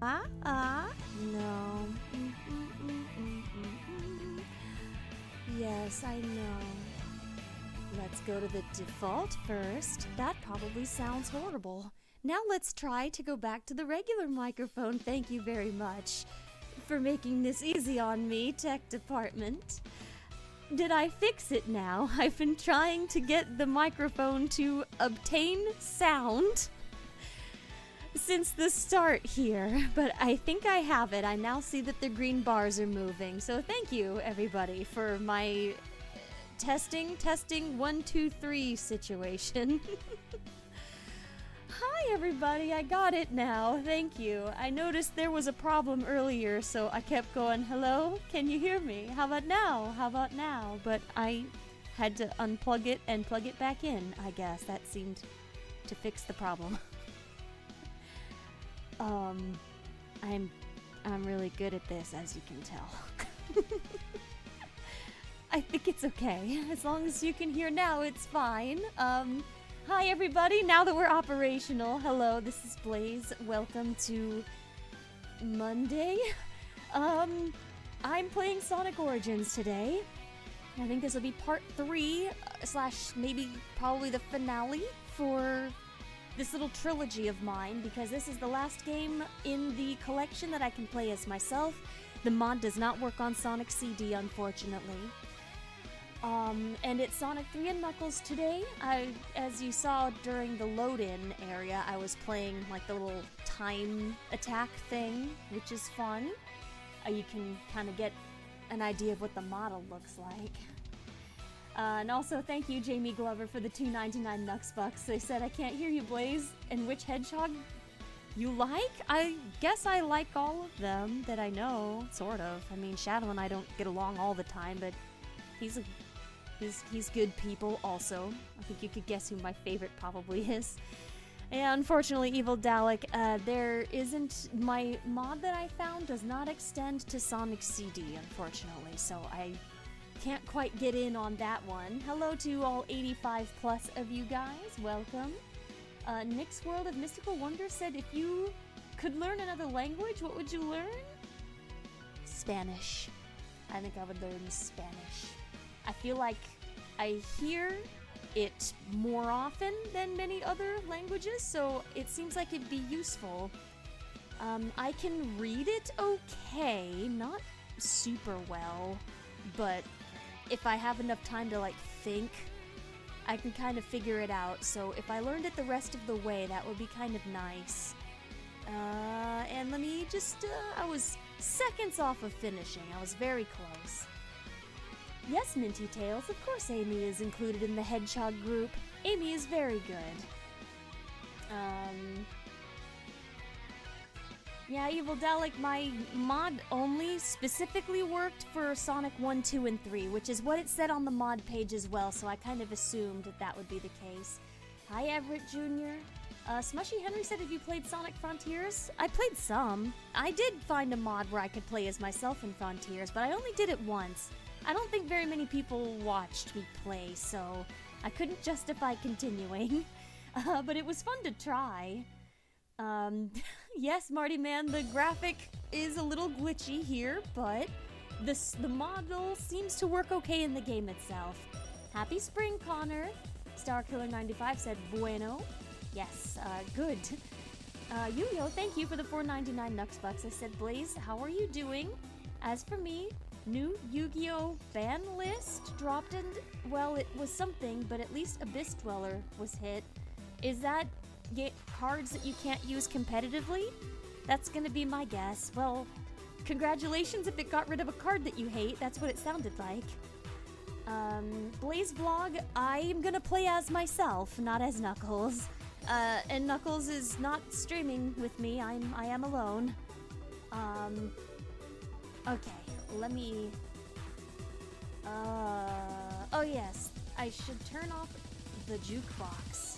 No. Yes, I know. Let's go to the default first. That probably sounds horrible. Now let's try to go back to the regular microphone. Thank you very much for making this easy on me, tech department. Did I fix it now? I've been trying to get the microphone to obtain sound since the start here, but I think I have it. I now see that the green bars are moving. So thank you, everybody, for my testing 1 2 3 situation. Hi everybody, I got it now. Thank you. I noticed there was a problem earlier, so I kept going, hello? Can you hear me? How about now? How about now? But I had to unplug it and plug it back in, I guess. That seemed to fix the problem. I'm really good at this, as you can tell. I think it's okay. As long as you can hear now, it's fine. Hi everybody, now that we're operational, hello, this is Blaze. Welcome to Monday. I'm playing Sonic Origins today. I think this will be part 3, / maybe probably the finale for this little trilogy of mine, because this is the last game in the collection that I can play as myself. The mod does not work on Sonic CD, unfortunately. And it's Sonic 3 and Knuckles today. As you saw during the load-in area, I was playing like the little time attack thing, which is fun. You can kind of get an idea of what the model looks like. And also, thank you, Jamie Glover, for the $2.99 Nux Bucks. They said, I can't hear you, Blaze. And which hedgehog you like? I guess I like all of them that I know, sort of. I mean, Shadow and I don't get along all the time, but he's good people also. I think you could guess who my favorite probably is. And unfortunately, Evil Dalek, there isn't, my mod that I found does not extend to Sonic CD, unfortunately, so I can't quite get in on that one. Hello to all 85 plus of you guys, welcome. Nick's World of Mystical Wonder said, if you could learn another language, what would you learn? Spanish. I think I would learn Spanish. I feel like I hear it more often than many other languages, so it seems like it'd be useful. I can read it okay, not super well, but if I have enough time to like think, I can kind of figure it out. So if I learned it the rest of the way, that would be kind of nice. And let me just, I was seconds off of finishing. I was very close. Yes, Minty Tails, of course Amy is included in the Hedgehog group. Amy is very good. Yeah, Evil Dalek, my mod only specifically worked for Sonic 1, 2, and 3, which is what it said on the mod page as well, so I kind of assumed that would be the case. Hi, Everett Jr. Smushy Henry said, have you played Sonic Frontiers? I played some. I did find a mod where I could play as myself in Frontiers, but I only did it once. I don't think very many people watched me play, so I couldn't justify continuing. But it was fun to try. Yes, Marty Man, the graphic is a little glitchy here, but the model seems to work okay in the game itself. Happy spring, Connor. Starkiller95 said, bueno. Yes, good. Yu-Yo, thank you for the $4.99 Nux Bucks. I said, Blaze, how are you doing? As for me, new Yu-Gi-Oh! Ban list dropped and, well, it was something, but at least Abyss Dweller was hit. Is that cards that you can't use competitively? That's gonna be my guess. Well, congratulations if it got rid of a card that you hate. That's what it sounded like. Blaze Vlog, I'm gonna play as myself, not as Knuckles. And Knuckles is not streaming with me. I am alone. Okay, let me... oh yes, I should turn off the jukebox.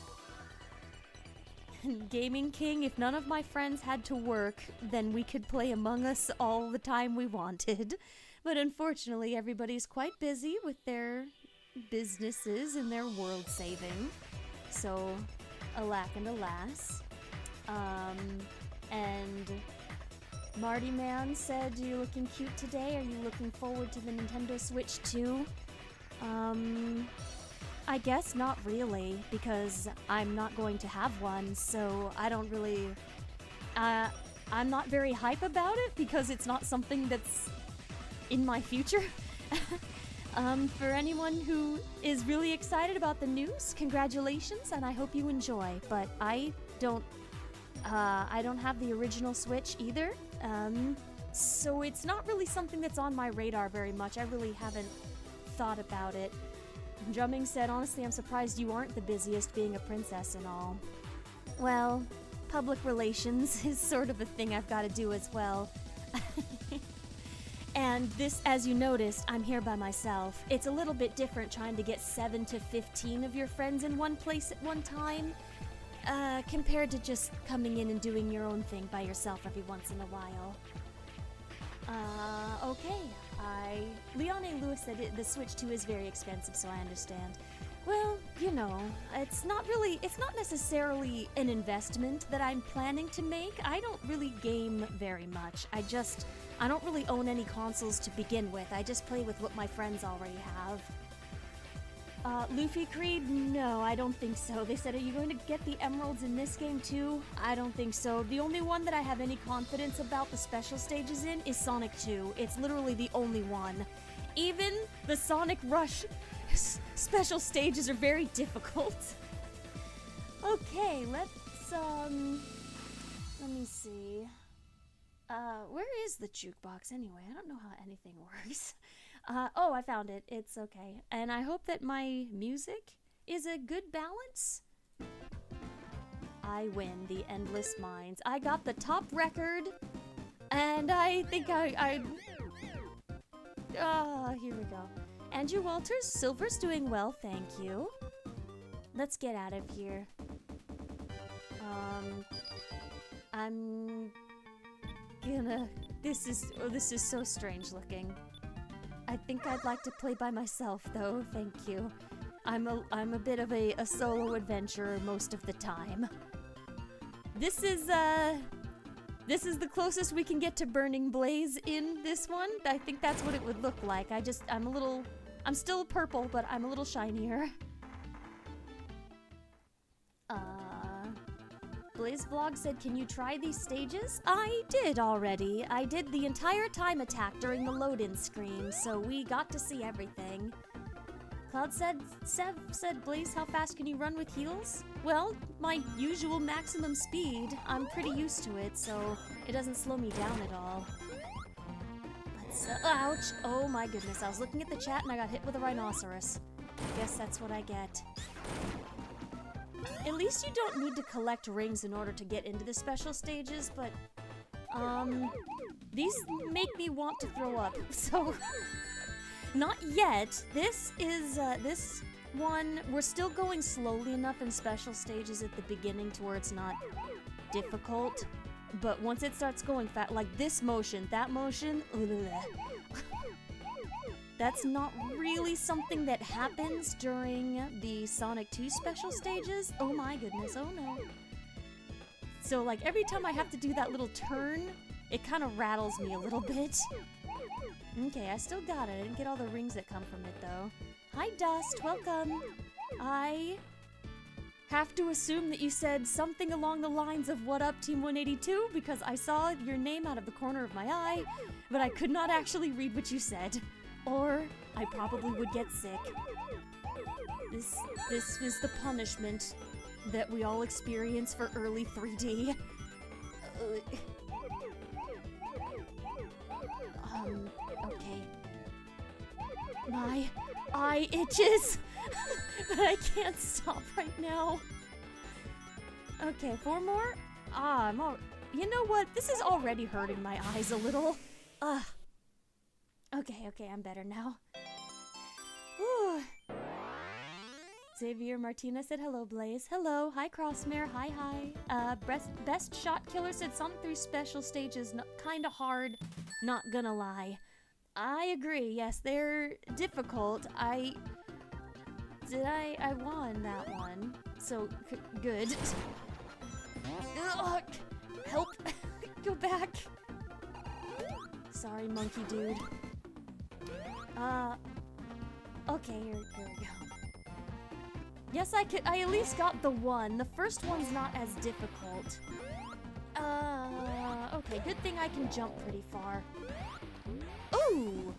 Gaming King, if none of my friends had to work, then we could play Among Us all the time we wanted. But unfortunately, everybody's quite busy with their businesses and their world saving. So, alack and alas. And Marty Man said, you're looking cute today. Are you looking forward to the Nintendo Switch 2? I guess not really, because I'm not going to have one, so I don't really... I'm not very hype about it, because it's not something that's in my future. For anyone who is really excited about the news, congratulations, and I hope you enjoy. But I don't have the original Switch either, so it's not really something that's on my radar very much. I really haven't thought about it. Drumming said, honestly, I'm surprised you aren't the busiest being a princess and all. Well, public relations is sort of a thing I've got to do as well. And this, as you noticed, I'm here by myself. It's a little bit different trying to get 7 to 15 of your friends in one place at one time, compared to just coming in and doing your own thing by yourself every once in a while. Okay. Leon A. Lewis said the Switch 2 is very expensive, so I understand. Well, you know, it's not necessarily an investment that I'm planning to make. I don't really game very much. I don't really own any consoles to begin with. I just play with what my friends already have. Luffy Creed? No, I don't think so. They said, are you going to get the emeralds in this game too? I don't think so. The only one that I have any confidence about the special stages in is Sonic 2. It's literally the only one. Even the Sonic Rush special stages are very difficult. Okay, let me see. Where is the jukebox anyway? I don't know how anything works. Oh, I found it. It's okay. And I hope that my music is a good balance. I win the Endless Mines. I got the top record, and I think here we go. Andrew Walters, Silver's doing well, thank you. Let's get out of here. I'm gonna... This is so strange looking. I think I'd like to play by myself, though, thank you. I'm a bit of a solo adventurer most of the time. This is the closest we can get to Burning Blaze in this one. I think that's what it would look like. I'm still purple, but I'm a little shinier. Blaze Vlog said, can you try these stages? I did already. I did the entire time attack during the load-in screen, so we got to see everything. Cloud said, Sev said, Blaze, how fast can you run with heels? Well, my usual maximum speed. I'm pretty used to it, so it doesn't slow me down at all. Let's, ouch! Oh my goodness, I was looking at the chat and I got hit with a rhinoceros. Guess that's what I get. At least you don't need to collect rings in order to get into the special stages, but, these make me want to throw up, so... Not yet. This one, we're still going slowly enough in special stages at the beginning to where it's not difficult, but once it starts going fast, like this motion, that motion, that's not really something that happens during the Sonic 2 special stages. Oh my goodness, oh no. So like every time I have to do that little turn, it kind of rattles me a little bit. Okay, I still got it. I didn't get all the rings that come from it though. Hi Dust, welcome. I have to assume that you said something along the lines of what up Team 182 because I saw your name out of the corner of my eye, but I could not actually read what you said. Or I probably would get sick. This is the punishment that we all experience for early 3D. Okay. My eye itches, but I can't stop right now. Okay, 4 more? You know what? This is already hurting my eyes a little. Okay, I'm better now. Whew. Xavier Martinez said, hello, Blaze. Hello. Hi, Crossmare. Hi. Best Shot Killer said, Sonic 3 special stages, kinda hard, not gonna lie. I agree. Yes, they're difficult. I won that one. So, good. Ugh, help. Go back. Sorry, monkey dude. Okay, here we go. Yes, I at least got the one. The first one's not as difficult. Okay, good thing I can jump pretty far. Ooh!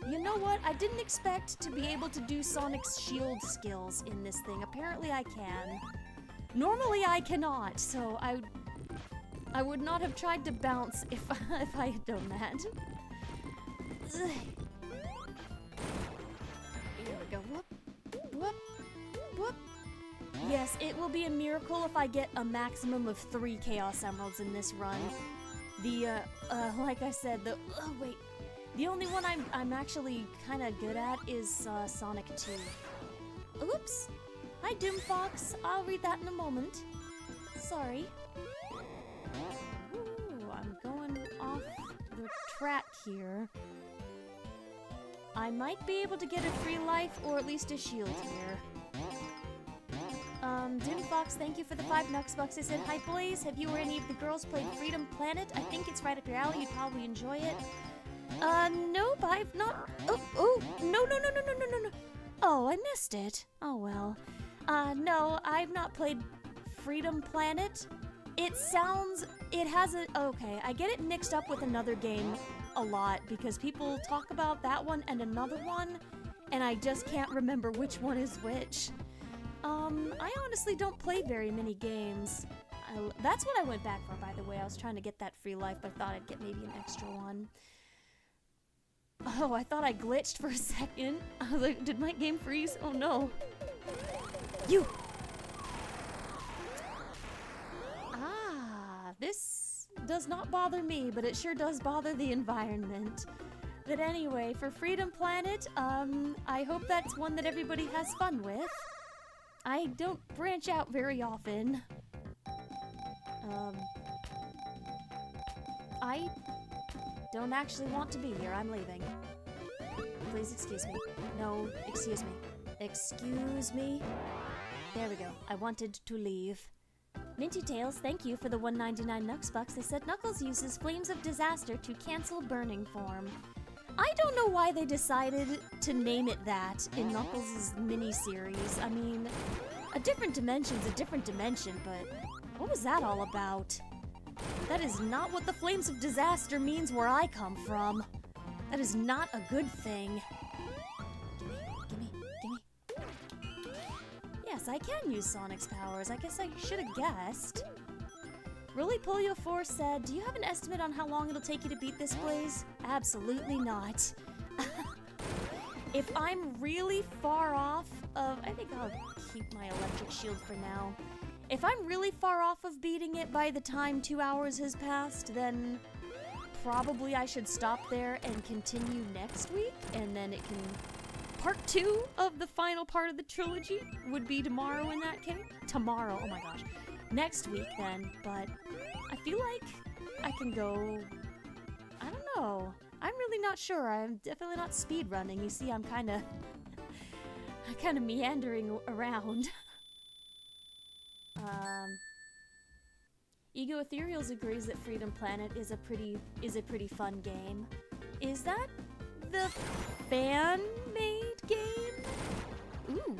You know what? I didn't expect to be able to do Sonic's shield skills in this thing. Apparently I can. Normally I cannot, so I would not have tried to bounce if I had done that. Here we go. Whoop, whoop, whoop. Yes, it will be a miracle if I get a maximum of 3 Chaos Emeralds in this run. Like I said, wait. The only one I'm actually kind of good at is Sonic 2. Oops. Hi, Doomfox. I'll read that in a moment. Sorry. Ooh, I'm going off the track here. I might be able to get a free life or at least a shield here. Doomfox, thank you for the 5 Nuxbucks. I said, hi, Blaze. Have you or any of the girls played Freedom Planet? I think it's right up your alley. You'd probably enjoy it. Nope, I've not. Oh, no. Oh, I missed it. Oh, well. No, I've not played Freedom Planet. It has a, okay, I get it mixed up with another game a lot because people talk about that one and another one, and I just can't remember which one is which. I honestly don't play very many games. That's what I went back for, by the way. I was trying to get that free life, but I thought I'd get maybe an extra one. Oh, I thought I glitched for a second. I was like, did my game freeze? Oh no. You! Ah, this does not bother me, but it sure does bother the environment. But anyway, for Freedom Planet, I hope that's one that everybody has fun with. I don't branch out very often. I don't actually want to be here. I'm leaving. Please excuse me. No, excuse me. Excuse me. There we go. I wanted to leave. Minty Tails, thank you for the 199 Nuxbucks. They said Knuckles uses Flames of Disaster to cancel burning form. I don't know why they decided to name it that in Knuckles' mini-series. I mean, a different dimension's a different dimension, but what was that all about? That is not what the Flames of Disaster means where I come from. That is not a good thing. Gimme. Yes, I can use Sonic's powers. I guess I should have guessed. Really Polio 4 said, do you have an estimate on how long it'll take you to beat this, Blaze? Absolutely not. If I'm really far off of... I think I'll keep my electric shield for now. If I'm really far off of beating it by the time 2 hours has passed, then probably I should stop there and continue next week, and then it can... Part 2 of the final part of the trilogy would be tomorrow in that case. Tomorrow, oh my gosh. Next week then, but I feel like I can go... I don't know. I'm really not sure. I'm definitely not speed running. You see, I'm kind of meandering around. Ego Ethereals agrees that Freedom Planet is a pretty fun game. Is that the fan-made game? Ooh.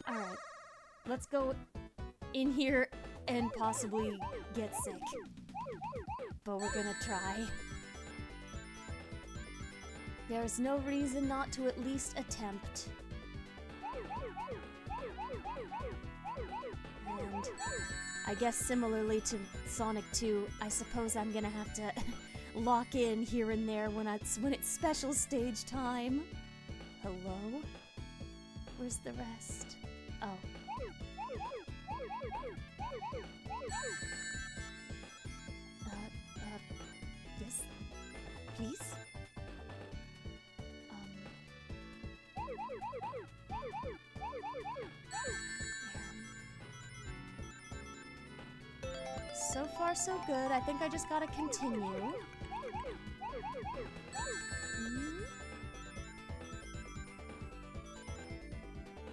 Alright. Let's go in here and possibly get sick. But we're gonna try. There's no reason not to at least attempt. And I guess similarly to Sonic 2, I suppose I'm gonna have to lock in here and there when it's special stage time. Hello? Where's the rest? Oh. Yes? Please? So far, so good. I think I just gotta continue.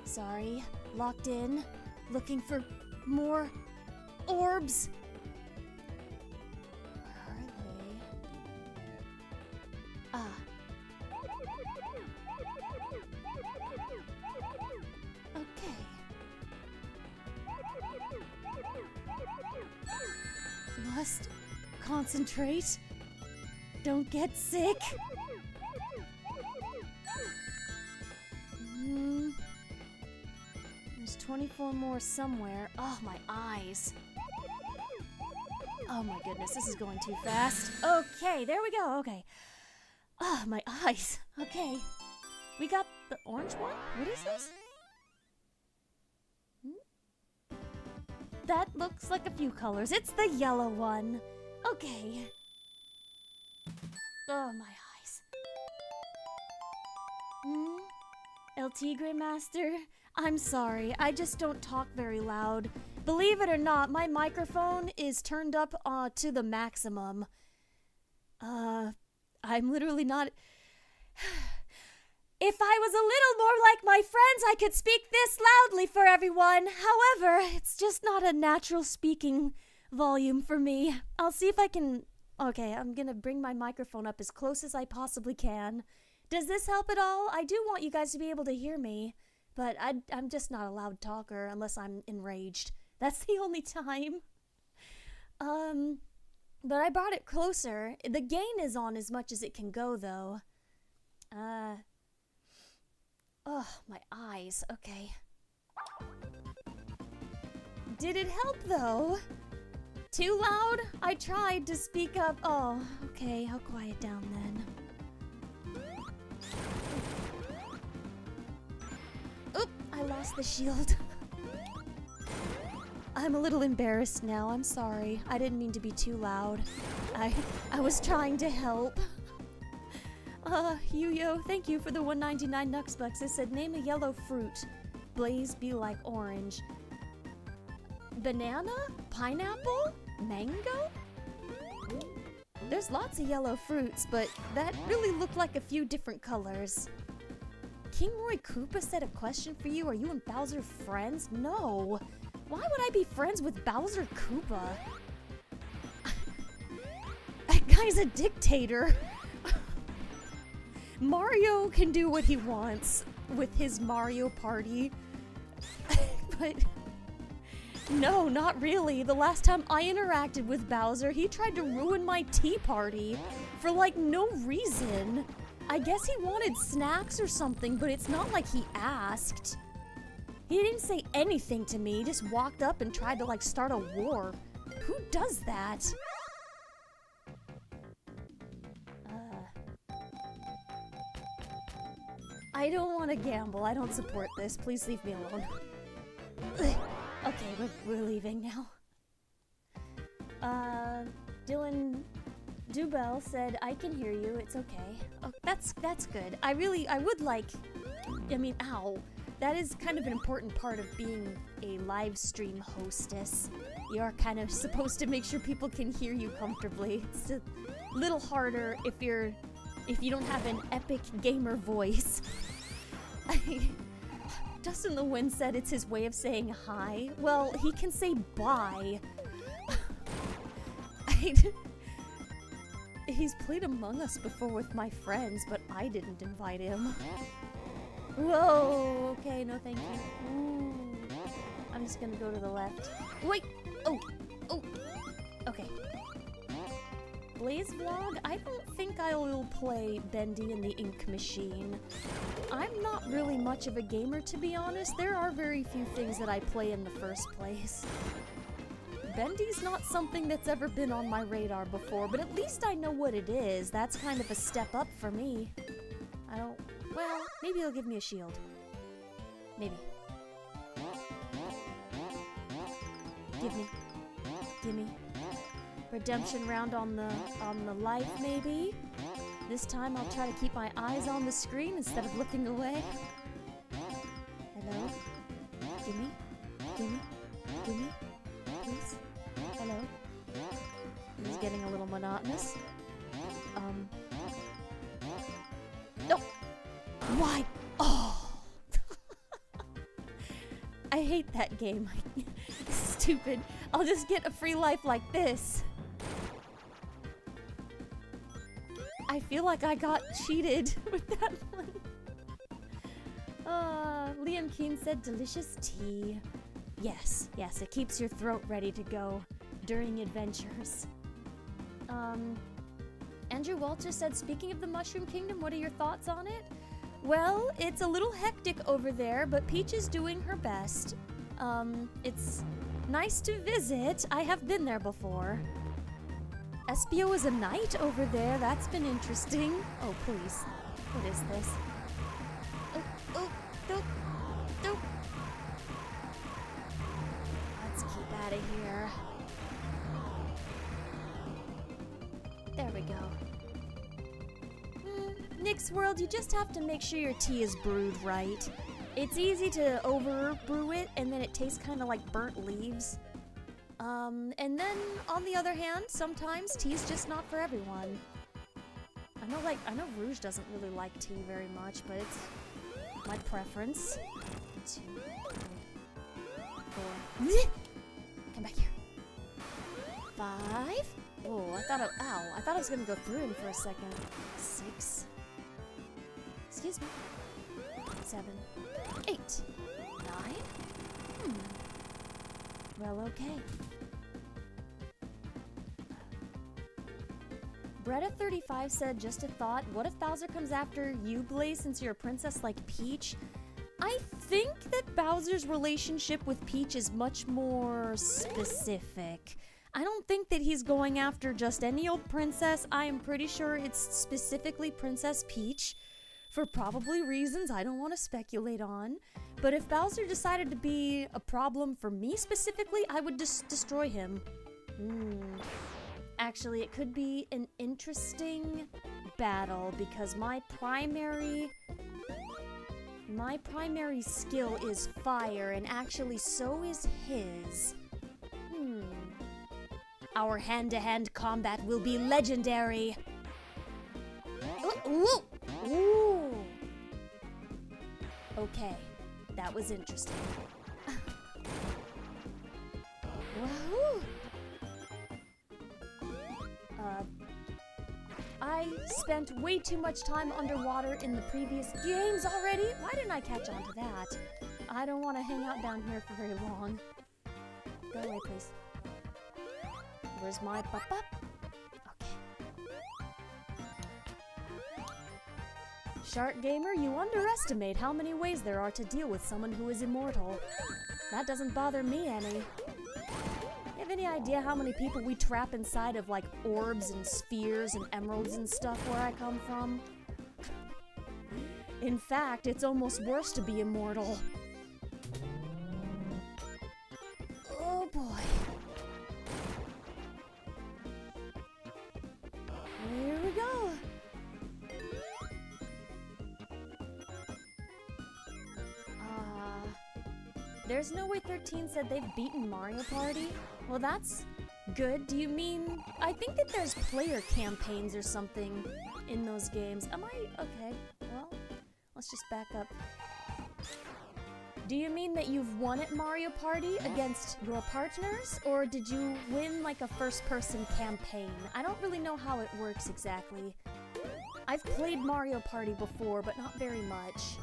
Sorry. Locked in. Looking for more orbs. Where are must concentrate. Don't get sick. There's 24 more somewhere. Oh, my eyes. Oh my goodness, this is going too fast. Okay, there we go, okay. Ah, my eyes. Okay. We got the orange one? What is this? That looks like a few colors. It's the yellow one. Okay. Oh, my eyes. El Tigre Master, I'm sorry. I just don't talk very loud. Believe it or not, my microphone is turned up to the maximum. I'm literally not... If I was a little more like my friends, I could speak this loudly for everyone. However, it's just not a natural speaking volume for me. I'll see if I can... Okay, I'm gonna bring my microphone up as close as I possibly can. Does this help at all? I do want you guys to be able to hear me, but I'm just not a loud talker unless I'm enraged. That's the only time. But I brought it closer. The gain is on as much as it can go, though. Oh, my eyes. Okay. Did it help, though? Too loud? I tried to speak up. Oh, okay. I'll quiet down then. Oop! I lost the shield. I'm a little embarrassed now. I'm sorry. I didn't mean to be too loud. I was trying to help. Yuyo, thank you for the 199 Nuxbucks. It said, name a yellow fruit. Blaze be like orange. Banana? Pineapple? Mango? There's lots of yellow fruits, but that really looked like a few different colors. King Roy Koopa said a question for you. Are you and Bowser friends? No. Why would I be friends with Bowser Koopa? That guy's a dictator. Mario can do what he wants with his Mario Party. But no, not really. The last time I interacted with Bowser, he tried to ruin my tea party for like no reason. I guess he wanted snacks or something, but it's not like he asked. He didn't say anything to me, he just walked up and tried to like start a war. Who does that? I don't want to gamble. I don't support this. Please leave me alone. Okay, we're leaving now. Dylan Dubel said, I can hear you. It's okay. Oh, that's good. I would like... I mean, ow. That is kind of an important part of being a live stream hostess. You are kind of supposed to make sure people can hear you comfortably. It's a little harder if you don't have an epic gamer voice. Dustin the Wind said it's his way of saying hi. Well, he can say bye. He's played Among Us before with my friends, but I didn't invite him. Whoa, okay, no thank you. Ooh. I'm just gonna go to the left. Wait! Oh! Okay. Blaze Vlog? I don't think I will play Bendy and the Ink Machine. I'm not really much of a gamer, to be honest. There are very few things that I play in the first place. Bendy's not something that's ever been on my radar before, but at least I know what it is. That's kind of a step up for me. I don't... Well, maybe he'll give me a shield. Maybe. Gimme. Redemption round on the life, maybe? This time I'll try to keep my eyes on the screen instead of looking away. Hello? Gimme? Please? Hello? This is getting a little monotonous. Nope! Why? Oh! I hate that game. Stupid. I'll just get a free life like this. I feel like I got cheated with that one. Liam Keen said delicious tea. Yes, it keeps your throat ready to go. during adventures. Andrew Walter said, speaking of the Mushroom Kingdom, what are your thoughts on it? Well, it's a little hectic over there, but Peach is doing her best. It's nice to visit. I have been there before. Espio is a knight over there. That's been interesting. Oh, please. What is this? Oh, no. Let's keep out of here. There we go. Nick's World, you just have to make sure your tea is brewed right. It's easy to over brew it, and then it tastes kind of like burnt leaves. And then, on the other hand, sometimes tea's just not for everyone. I know Rouge doesn't really like tea very much, but it's my preference. 2, 3, 4. Come back here. 5. Oh, I thought I was gonna go through him for a second. 6. Excuse me. 7. 8. 9. Well, okay. Bretta35 said, just a thought, what if Bowser comes after you, Blaze, since you're a princess like Peach? I think that Bowser's relationship with Peach is much more specific. I don't think that he's going after just any old princess. I am pretty sure it's specifically Princess Peach, for probably reasons I don't want to speculate on. But if Bowser decided to be a problem for me specifically, I would just destroy him. Actually, it could be an interesting battle because my primary skill is fire, and actually so is his. Our hand-to-hand combat will be legendary. Ooh. Okay, that was interesting. Wahoo! I spent way too much time underwater in the previous games already. Why didn't I catch on to that? I don't want to hang out down here for very long. Go away, please. Where's my pop-up? Okay. Shark Gamer, you underestimate how many ways there are to deal with someone who is immortal. That doesn't bother me any. You have any idea how many people we trap inside of, like, orbs and spheres and emeralds and stuff where I come from? In fact, it's almost worse to be immortal. Oh boy. Here we go. There's No Way 13 said they've beaten Mario Party. Well, that's good. Do you mean... I think that there's player campaigns or something in those games. Am I... Okay, well, let's just back up. Do you mean that you've won at Mario Party against your partners? Or did you win, like, a first-person campaign? I don't really know how it works exactly. I've played Mario Party before, but not very much.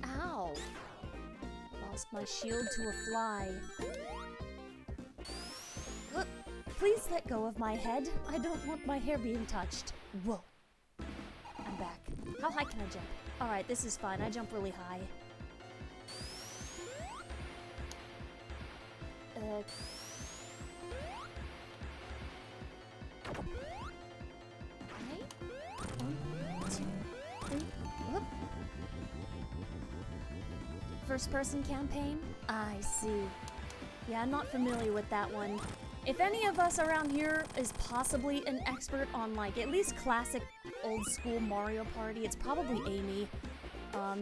Ow. Lost my shield to a fly. Please let go of my head. I don't want my hair being touched. Whoa. I'm back. How high can I jump? Alright, this is fine. I jump really high. Okay. 1, 2, 3. Whoop. First-person campaign? I see. Yeah, I'm not familiar with that one. If any of us around here is possibly an expert on, like, at least classic old-school Mario Party, it's probably Amy.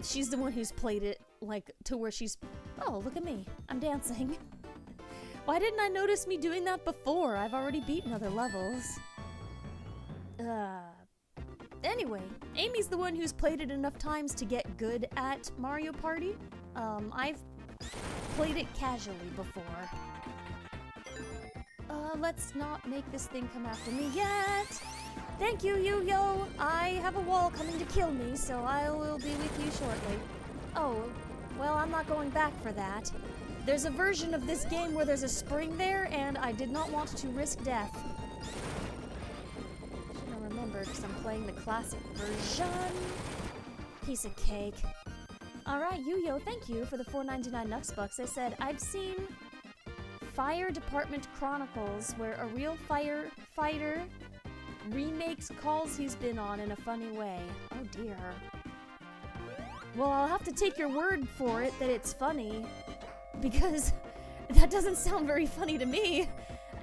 She's the one who's played it, like, to where she's... Oh, look at me. I'm dancing. Why didn't I notice me doing that before? I've already beaten other levels. Anyway, Amy's the one who's played it enough times to get good at Mario Party. I've played it casually before. Let's not make this thing come after me yet! Thank you, Yu-Yo! I have a wall coming to kill me, so I will be with you shortly. Oh, well, I'm not going back for that. There's a version of this game where there's a spring there, and I did not want to risk death. Should have remembered, because I'm playing the classic version. Piece of cake. Alright, Yuyo, thank you for the $4.99 Nuxbucks. They said, I've seen Fire Department Chronicles, where a real firefighter remakes calls he's been on in a funny way. Oh dear. Well, I'll have to take your word for it that it's funny, because that doesn't sound very funny to me.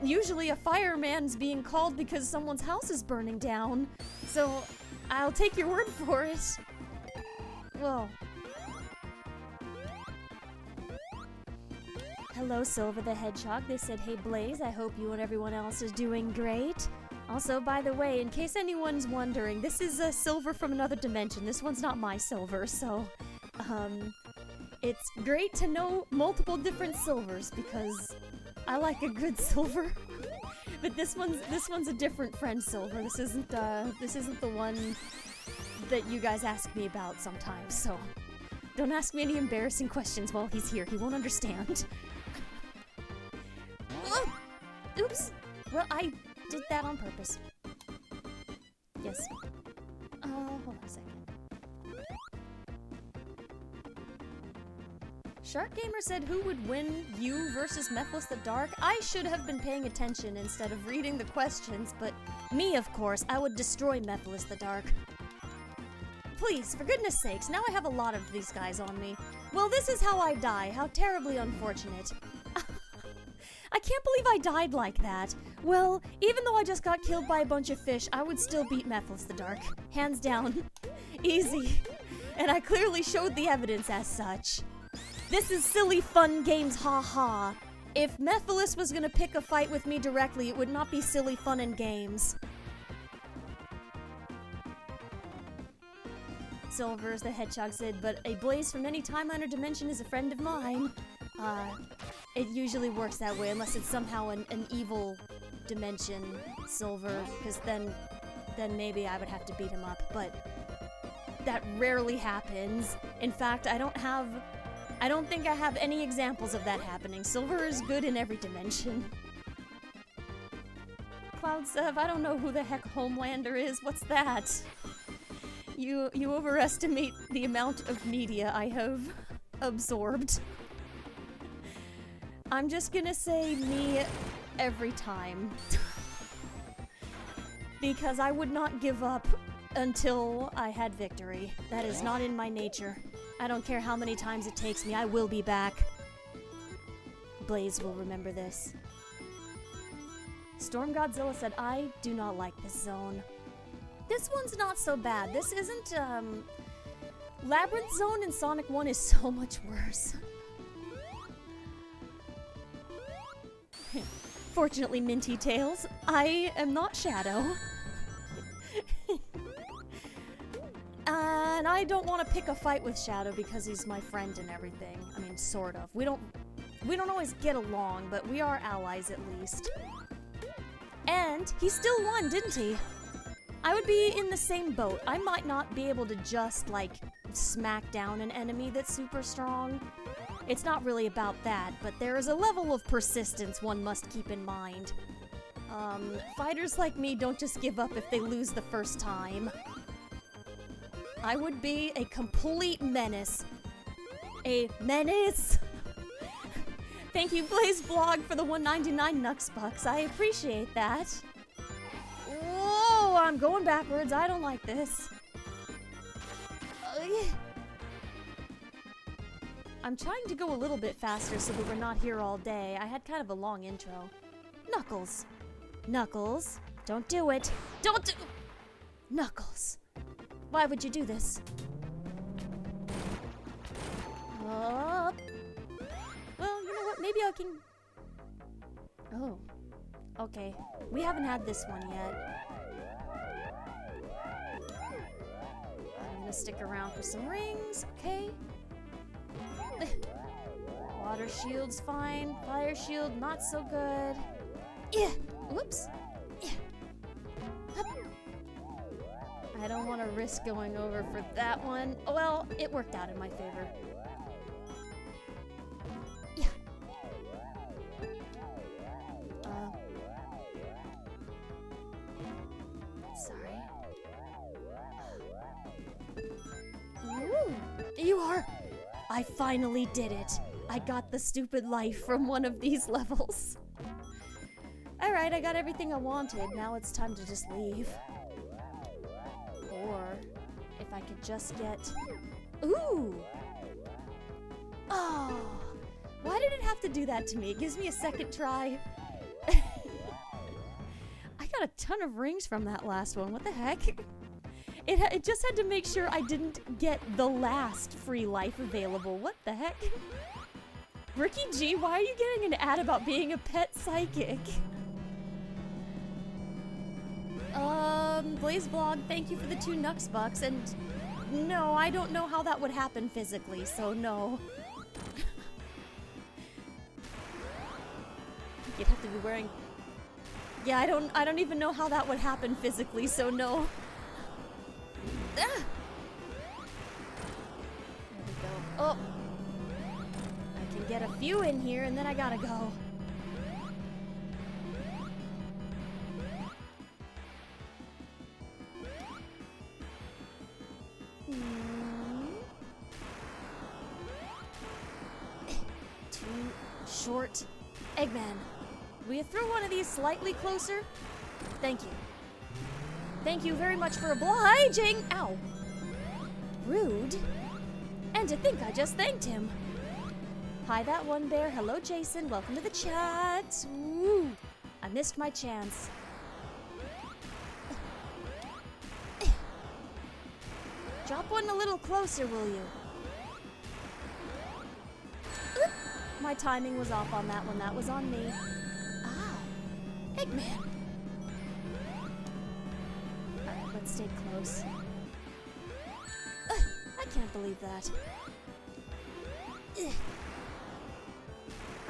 Usually a fireman's being called because someone's house is burning down, so I'll take your word for it. Well. Hello, Silver the Hedgehog. They said, hey Blaze, I hope you and everyone else is doing great. Also, by the way, in case anyone's wondering, this is a Silver from another dimension. This one's not my Silver, so, it's great to know multiple different Silvers, because I like a good Silver. But this one's a different friend Silver. This isn't the one that you guys ask me about sometimes, so don't ask me any embarrassing questions while he's here. He won't understand. Oh, oops! Well, I did that on purpose. Yes. Hold on a second. Shark Gamer said, who would win, you versus Mephiles the Dark? I should have been paying attention instead of reading the questions, but me, of course, I would destroy Mephiles the Dark. Please, for goodness sakes, now I have a lot of these guys on me. Well, this is how I die. How terribly unfortunate. I can't believe I died like that. Well, even though I just got killed by a bunch of fish, I would still beat Mephiles the Dark. Hands down. Easy. And I clearly showed the evidence as such. This is silly fun games, haha. If Mephiles was gonna pick a fight with me directly, it would not be silly fun and games. Silver's the Hedgehog said, but a Blaze from any timeline or dimension is a friend of mine. It usually works that way, unless it's somehow an evil dimension, Silver, because then maybe I would have to beat him up, but that rarely happens. In fact, I don't think I have any examples of that happening. Silver is good in every dimension. Cloudsev, I don't know who the heck Homelander is. What's that? You overestimate the amount of media I have absorbed. I'm just gonna say me every time. Because I would not give up until I had victory. That is not in my nature. I don't care how many times it takes me, I will be back. Blaze will remember this. Storm Godzilla said, I do not like this zone. This one's not so bad. This isn't, Labyrinth Zone in Sonic 1 is so much worse. Fortunately, Minty Tails, I am not Shadow. And I don't want to pick a fight with Shadow because he's my friend and everything. I mean, sort of. We don't always get along, but we are allies at least. And he still won, didn't he? I would be in the same boat. I might not be able to just, like, smack down an enemy that's super strong. It's not really about that, but there is a level of persistence one must keep in mind. Fighters like me don't just give up if they lose the first time. I would be a complete menace. A menace! Thank you, BlazeBlog, for the $1.99 Nuxbucks. I appreciate that. Whoa, I'm going backwards. I don't like this. I'm trying to go a little bit faster so that we're not here all day. I had kind of a long intro. Knuckles. Knuckles. Don't do it. Don't do... Knuckles. Why would you do this? Well, you know what? Maybe I can... Oh. Okay. We haven't had this one yet. I'm gonna stick around for some rings. Okay. Water shield's fine. Fire shield, not so good. Yeah. Whoops. Yeah. Hup. I don't want to risk going over for that one. Well, it worked out in my favor. Yeah. You are! I finally did it. I got the stupid life from one of these levels. Alright, I got everything I wanted. Now it's time to just leave. Or, if I could just get... Ooh! Oh! Why did it have to do that to me? It gives me a second try. I got a ton of rings from that last one. What the heck? It just had to make sure I didn't get the last free life available. What the heck? Ricky G, why are you getting an ad about being a pet psychic? BlazeBlog, thank you for the 2 Nux bucks, and no, I don't know how that would happen physically, so no. You'd have to be wearing... Yeah, I don't even know how that would happen physically, so no. Ah! There we go. Oh! I can get a few in here, and then I gotta go. Too short. Eggman, will you throw one of these slightly closer? Thank you. Thank you very much for obliging. Ow. Rude. And to think I just thanked him. Hi, that one bear. Hello, Jason. Welcome to the chat. Woo. I missed my chance. Drop one a little closer, will you? My timing was off on that one. That was on me. Ah, Eggman. Alright, let's stay close. I can't believe that.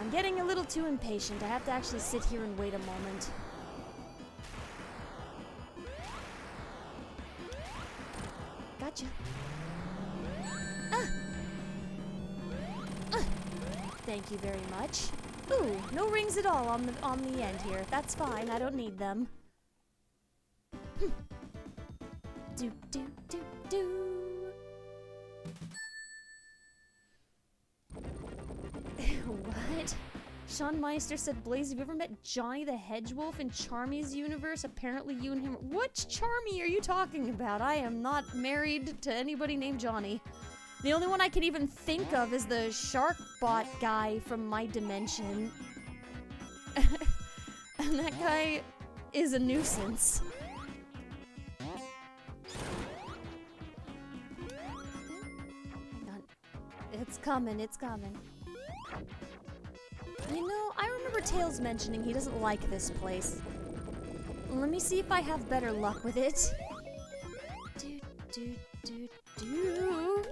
I'm getting a little too impatient. I have to actually sit here and wait a moment. Gotcha. Thank you very much. Ooh, no rings at all on the end here. That's fine. I don't need them. Do do do do. What? Sean Meister said, Blaze, have you ever met Johnny the Hedgewolf in Charmy's universe? Apparently you and him... Which Charmy are you talking about? I am not married to anybody named Johnny. The only one I can even think of is the Sharkbot guy from my dimension. And that guy is a nuisance. Hang on. It's coming, it's coming. You know, I remember Tails mentioning he doesn't like this place. Let me see if I have better luck with it. Do, do, do, do.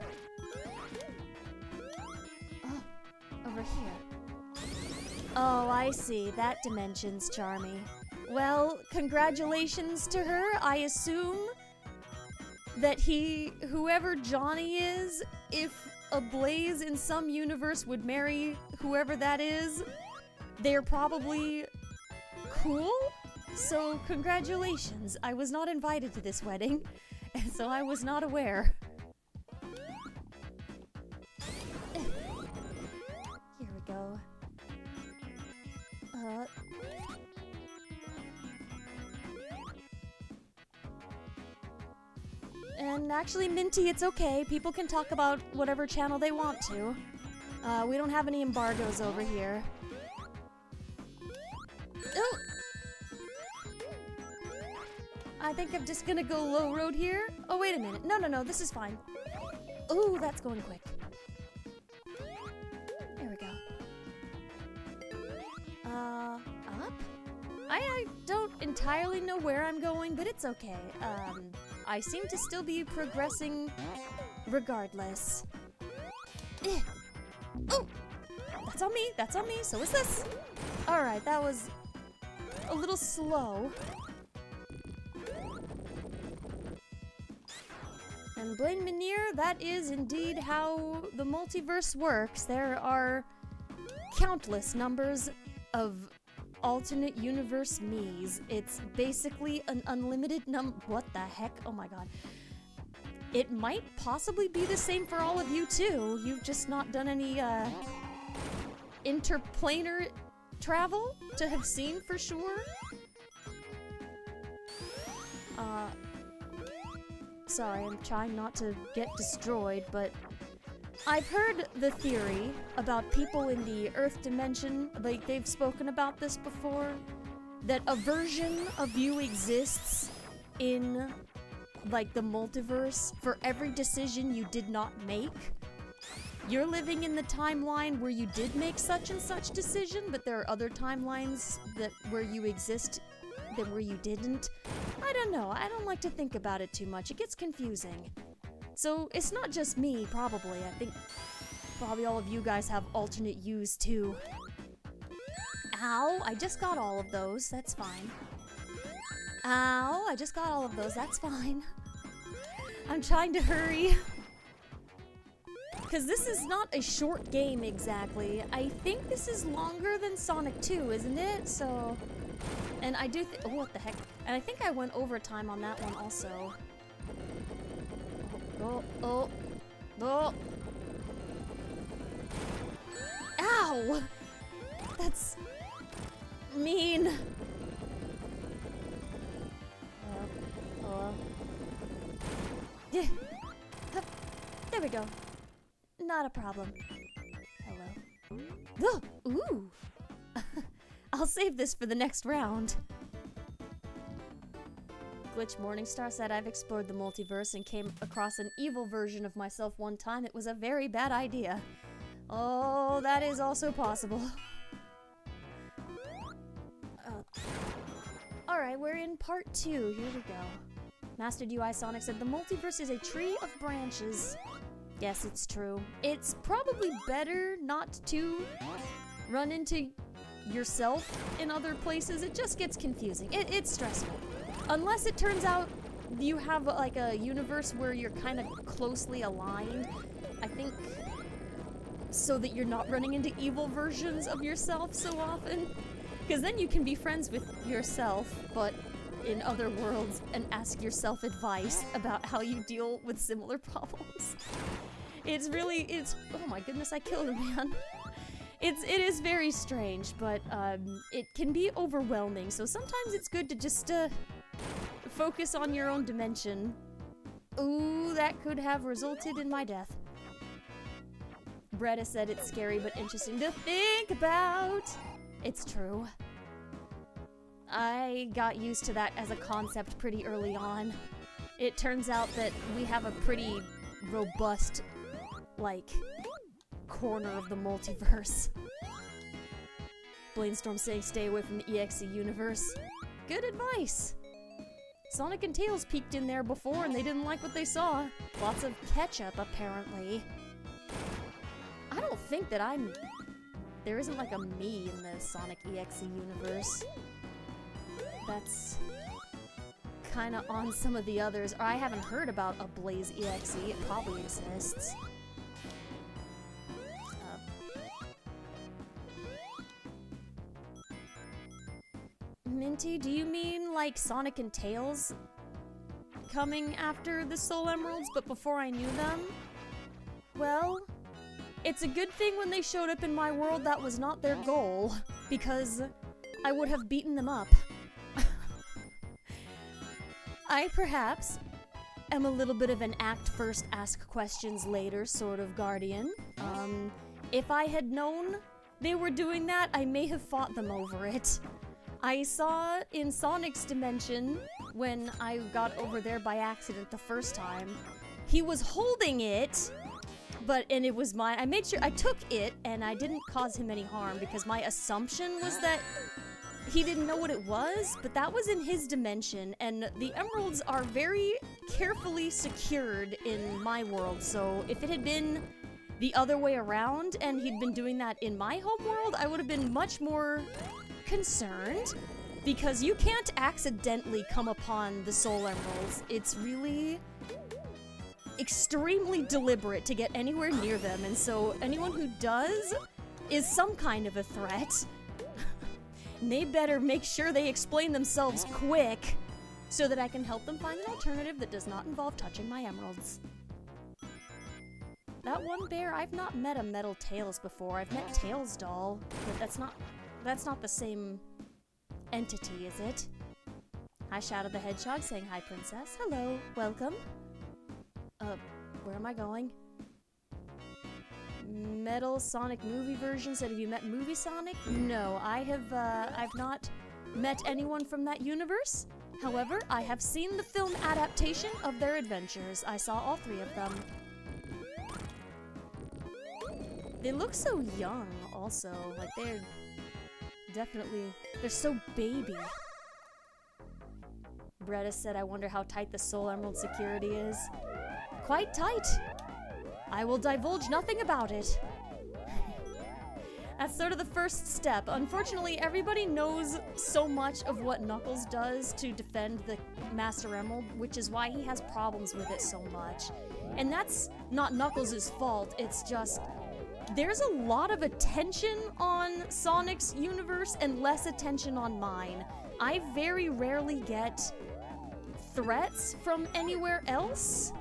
Oh, over here. Oh, I see. That dimension's Charmy. Well, congratulations to her. I assume that whoever Johnny is, if a Blaze in some universe would marry whoever that is, they're probably cool? So, congratulations. I was not invited to this wedding, and so I was not aware. Here we go. And actually, Minty, it's okay. People can talk about whatever channel they want to. We don't have any embargoes over here. Oh! I think I'm just gonna go low road here. Oh, wait a minute. No, no, no, this is fine. Oh, that's going quick. There we go. Up? I don't entirely know where I'm going, but it's okay. I seem to still be progressing regardless. Oh! That's on me, that's on me, so is this. Alright, that was a little slow. And Blaine Minier, that is indeed how the multiverse works. There are countless numbers of alternate universe me's. It's basically an unlimited what the heck? Oh my god. it might possibly be the same for all of you too. You've just not done any interplanar travel to have seen for sure. Sorry, I'm trying not to get destroyed, but I've heard the theory about people in the Earth dimension, like they've spoken about this before, that a version of you exists in, like, the multiverse for every decision you did not make. You're living in the timeline where you did make such and such decision, but there are other timelines where you exist where you didn't. I don't know, I don't like to think about it too much, it gets confusing. So it's not just me, probably. I think probably all of you guys have alternate yous too. Ow, I just got all of those, that's fine. Ow, I just got all of those, that's fine. I'm trying to hurry. Because this is not a short game exactly. I think this is longer than Sonic 2, isn't it? So, and I do oh, what the heck? And I think I went overtime on that one also. Oh. Ow! That's mean. Yeah. There we go. Not a problem. Hello. Oh, ooh! I'll save this for the next round. Glitch Morningstar said, I've explored the multiverse and came across an evil version of myself one time. It was a very bad idea. Oh, that is also possible. Alright, we're in part 2. Here we go. Mastered UI Sonic said, the multiverse is a tree of branches. Yes, it's true. It's probably better not to run into yourself in other places. It just gets confusing. It's stressful. Unless it turns out you have like a universe where you're kind of closely aligned, I think, so that you're not running into evil versions of yourself so often. Because then you can be friends with yourself, but in other worlds, and ask yourself advice about how you deal with similar problems. It's oh my goodness, I killed a man. It is very strange, but it can be overwhelming, so sometimes it's good to just focus on your own dimension. Ooh, that could have resulted in my death. Bretta said it's scary but interesting to think about. It's true. I got used to that as a concept pretty early on. It turns out that we have a pretty robust, like, corner of the multiverse. Blainstorm saying stay away from the EXE universe. Good advice! Sonic and Tails peeked in there before and they didn't like what they saw. Lots of ketchup, apparently. I don't think that there isn't like a me in the Sonic EXE universe. That's kinda on some of the others. Or I haven't heard about a Blaze EXE. It probably exists. Minty, do you mean like Sonic and Tails coming after the Soul Emeralds, but before I knew them? Well, it's a good thing when they showed up in my world that was not their goal, because I would have beaten them up. I, perhaps, am a little bit of an act first, ask questions later sort of guardian. If I had known they were doing that, I may have fought them over it. I saw in Sonic's dimension, when I got over there by accident the first time, he was holding it, and it was mine. I made sure I took it, and I didn't cause him any harm, because my assumption was that he didn't know what it was, but that was in his dimension, and the emeralds are very carefully secured in my world, so if it had been the other way around, and he'd been doing that in my home world, I would have been much more concerned, because you can't accidentally come upon the Soul Emeralds. It's really extremely deliberate to get anywhere near them, and so anyone who does is some kind of a threat. And they better make sure they explain themselves quick, so that I can help them find an alternative that does not involve touching my emeralds. That one bear, I've not met a metal Tails before. I've met Tails doll, but that's not the same entity, is it? Hi, Shadow the Hedgehog, saying hi, Princess. Hello, welcome. Where am I going? Metal Sonic movie version said, have you met Movie Sonic? No, I've not met anyone from that universe. However, I have seen the film adaptation of their adventures. I saw all 3 of them. They look so young, also. Like, they're so baby. Bretta said, I wonder how tight the Soul Emerald security is. Quite tight. I will divulge nothing about it. That's sort of the first step. Unfortunately, everybody knows so much of what Knuckles does to defend the Master Emerald, which is why he has problems with it so much. And that's not Knuckles' fault, it's just there's a lot of attention on Sonic's universe and less attention on mine. I very rarely get threats from anywhere else,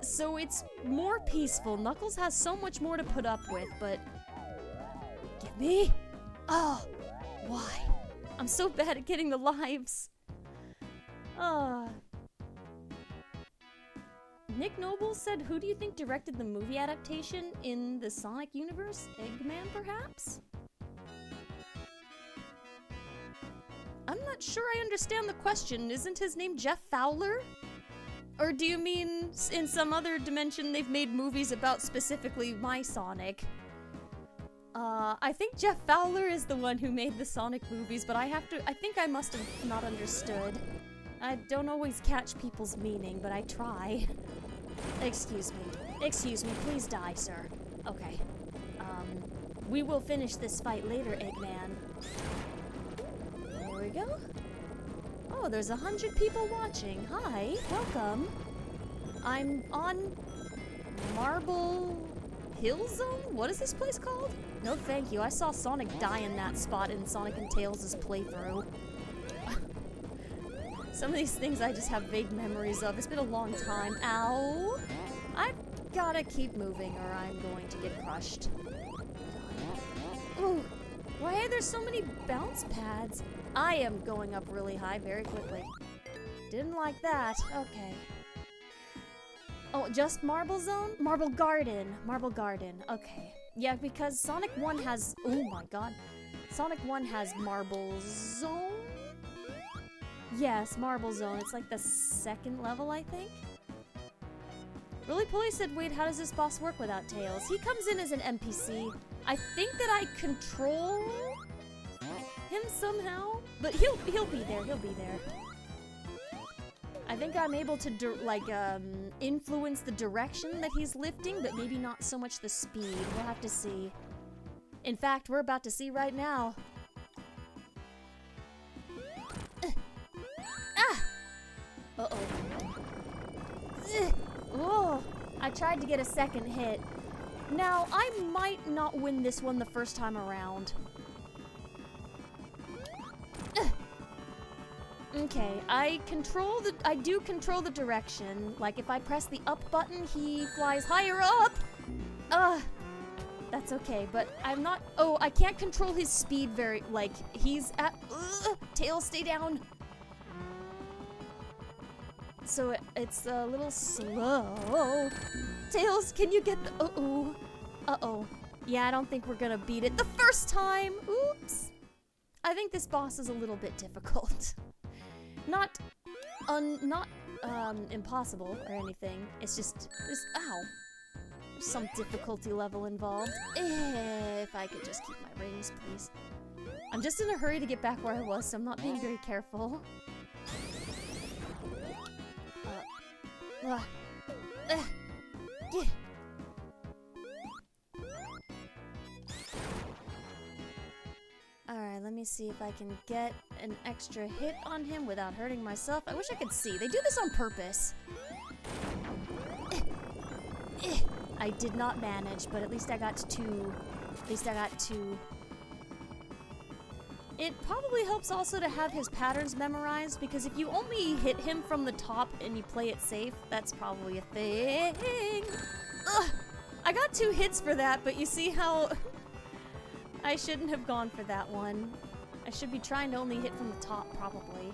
so it's more peaceful. Knuckles has so much more to put up with, but give me? Oh, why? I'm so bad at getting the lives. Nick Noble said, who do you think directed the movie adaptation in the Sonic universe? Eggman, perhaps? I'm not sure I understand the question. Isn't his name Jeff Fowler? Or do you mean in some other dimension they've made movies about specifically my Sonic? I think Jeff Fowler is the one who made the Sonic movies, but I think I must have not understood. I don't always catch people's meaning, but I try. Excuse me, please die, sir. Okay. We will finish this fight later, Eggman. There we go. Oh, there's 100 people watching. Hi, welcome. I'm on Marble Hill Zone? What is this place called? No thank you, I saw Sonic die in that spot in Sonic and Tails' playthrough. Some of these things I just have vague memories of. It's been a long time. Ow! I've gotta keep moving or I'm going to get crushed. Ooh! Why are there so many bounce pads? I am going up really high very quickly. Didn't like that. Okay. Oh, just Marble Zone? Marble Garden. Marble Garden. Okay. Yeah, because Sonic 1 has... Oh my god. Sonic 1 has Marble Zone? Yes, Marble Zone. It's like the 2nd level, I think? Really Pulley said, wait, how does this boss work without Tails? He comes in as an NPC. I think that I control him somehow, but he'll be there. He'll be there. I think I'm able to influence the direction that he's lifting, but maybe not so much the speed. We'll have to see. In fact, we're about to see right now. Uh-oh. Oh, I tried to get a second hit. Now, I might not win this one the first time around. Okay, I do control the direction. Like, if I press the up button, he flies higher up! That's okay, but I'm not... Oh, I can't control his speed very... Like, he's at... Tails, stay down! So it's a little slow. Tails, can you get the... Uh-oh. Uh-oh. Yeah, I don't think we're gonna beat it the first time! Oops! I think this boss is a little bit difficult. Not impossible or anything. It's just ow. There's some difficulty level involved. If I could just keep my rings, please. I'm just in a hurry to get back where I was, so I'm not being very careful. Alright, let me see if I can get an extra hit on him without hurting myself. I wish I could see. They do this on purpose. I did not manage, but at least I got two. At least I got two. It probably helps also to have his patterns memorized, because if you only hit him from the top and you play it safe, that's probably a thing. Ugh! I got 2 hits for that, but you see how I shouldn't have gone for that one. I should be trying to only hit from the top, probably.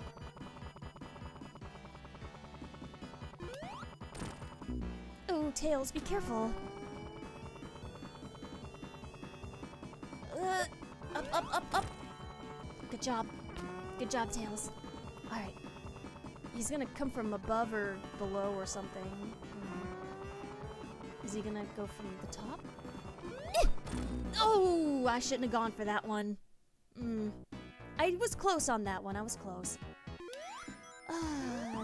Oh, Tails, be careful. Up. Good job. Good job, Tails. Alright. He's gonna come from above or below or something. Is he gonna go from the top? Oh, I shouldn't have gone for that one. I was close on that one. I was close.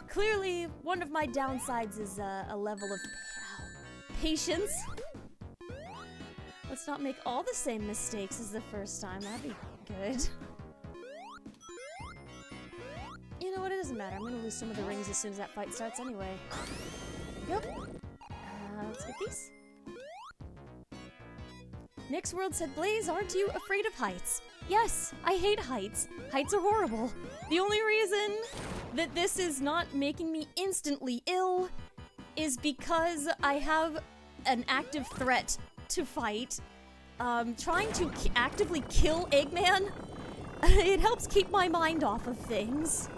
Clearly, one of my downsides is a level of patience. Let's not make all the same mistakes as the first time. That'd be good. You know what? It doesn't matter. I'm gonna lose some of the rings as soon as that fight starts anyway. Yep. Let's get these. Nick's World said, Blaze, aren't you afraid of heights? Yes, I hate heights. Heights are horrible. The only reason that this is not making me instantly ill is because I have an active threat to fight. Trying to actively kill Eggman, it helps keep my mind off of things.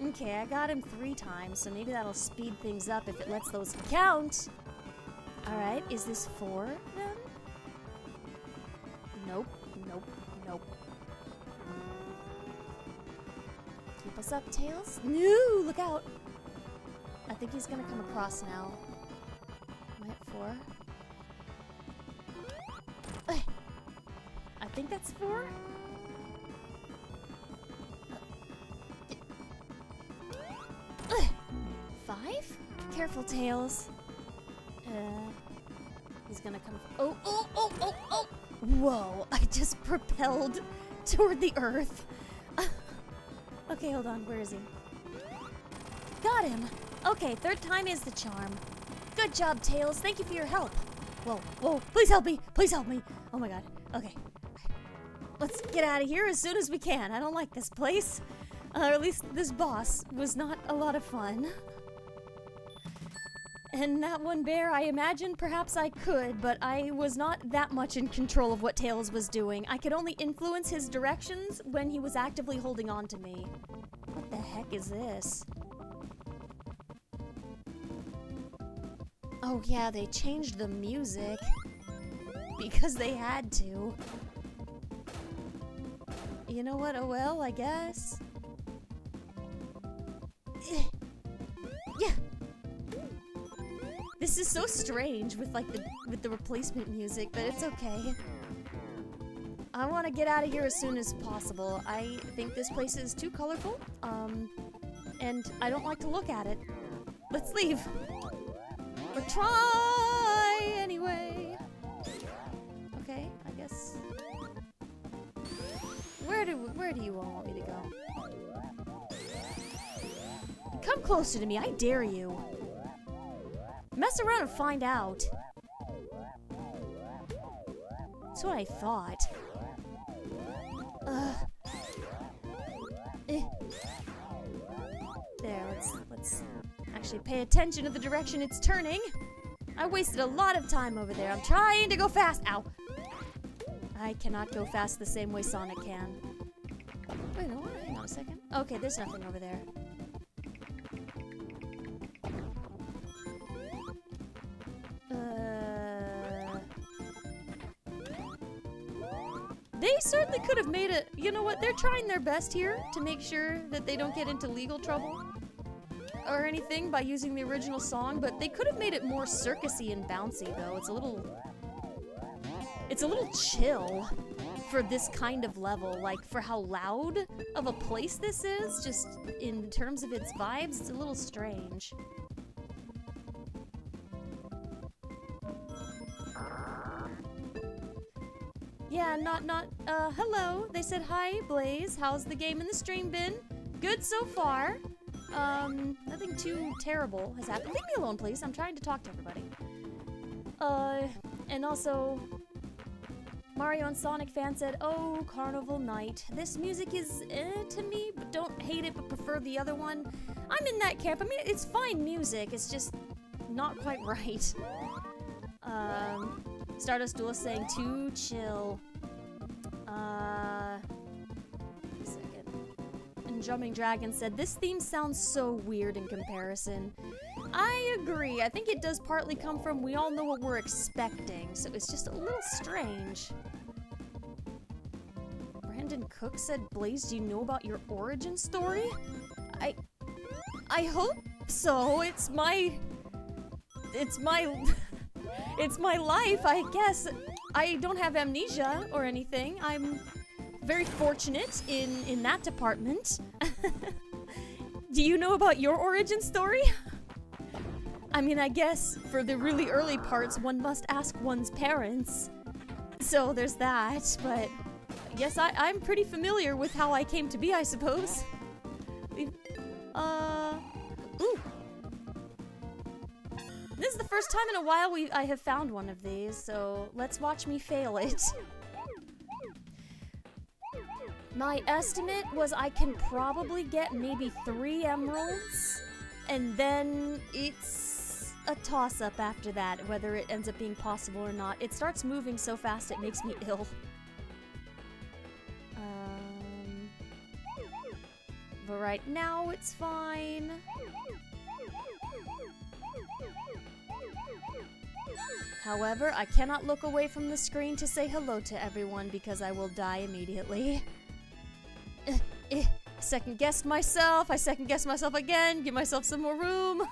Okay, I got him 3 times, so maybe that'll speed things up if it lets those count. Alright, is this 4 then? Nope. Keep us up, Tails. No, look out. I think he's gonna come across now. Am I at 4? I think that's 4? 5? Careful, Tails. He's gonna come. Oh! Whoa! I just propelled toward the earth. Okay, hold on. Where is he? Got him. Okay, 3rd time is the charm. Good job, Tails. Thank you for your help. Whoa! Please help me! Please help me! Oh my god. Okay. Let's get out of here as soon as we can. I don't like this place. Or at least this boss was not a lot of fun. And that one bear, I imagine perhaps I could, but I was not that much in control of what Tails was doing. I could only influence his directions when he was actively holding on to me. What the heck is this? Oh yeah, they changed the music. Because they had to. You know what? Oh well, I guess. Yeah. This is so strange with like the replacement music, but it's okay. I want to get out of here as soon as possible. I think this place is too colorful, and I don't like to look at it. Let's leave. Or try anyway. Okay, I guess. Where do you all want me to go? Come closer to me, I dare you. Mess around and find out. That's what I thought. There, let's actually pay attention to the direction it's turning. I wasted a lot of time over there. I'm trying to go fast. Ow. I cannot go fast the same way Sonic can. Wait, no, hang on a second. Okay, there's nothing over there. They certainly could have made it. You know what? They're trying their best here to make sure that they don't get into legal trouble or anything by using the original song, but they could have made it more circusy and bouncy, though. It's a little chill for this kind of level. Like, for how loud of a place this is, just in terms of its vibes, it's a little strange. Yeah, hello. They said, hi, Blaze. How's the game and the stream been? Good so far. Nothing too terrible has happened. Leave me alone, please. I'm trying to talk to everybody. And also, Mario and Sonic fan said, "Oh, Carnival Night. This music is to me, but don't hate it, but prefer the other one." I'm in that camp. I mean, it's fine music. It's just not quite right. Stardust Duel saying too chill. A second. And Jumping Dragon said, "This theme sounds so weird in comparison." I agree. I think it does partly come from we all know what we're expecting, so it's just a little strange. Brandon Cook said, "Blaze, do you know about your origin story?" I hope so. It's my it's my life, I guess. I don't have amnesia or anything. I'm very fortunate in that department. Do you know about your origin story? I mean, I guess for the really early parts, one must ask one's parents. So there's that, but yes, I'm pretty familiar with how I came to be, I suppose. Ooh. This is the first time in a while I have found one of these, so let's watch me fail it. My estimate was I can probably get maybe 3 emeralds, and then it's a toss-up after that, whether it ends up being possible or not. It starts moving so fast it makes me ill. But right now it's fine. However, I cannot look away from the screen to say hello to everyone because I will die immediately. Second guess myself, I second guess myself again, give myself some more room.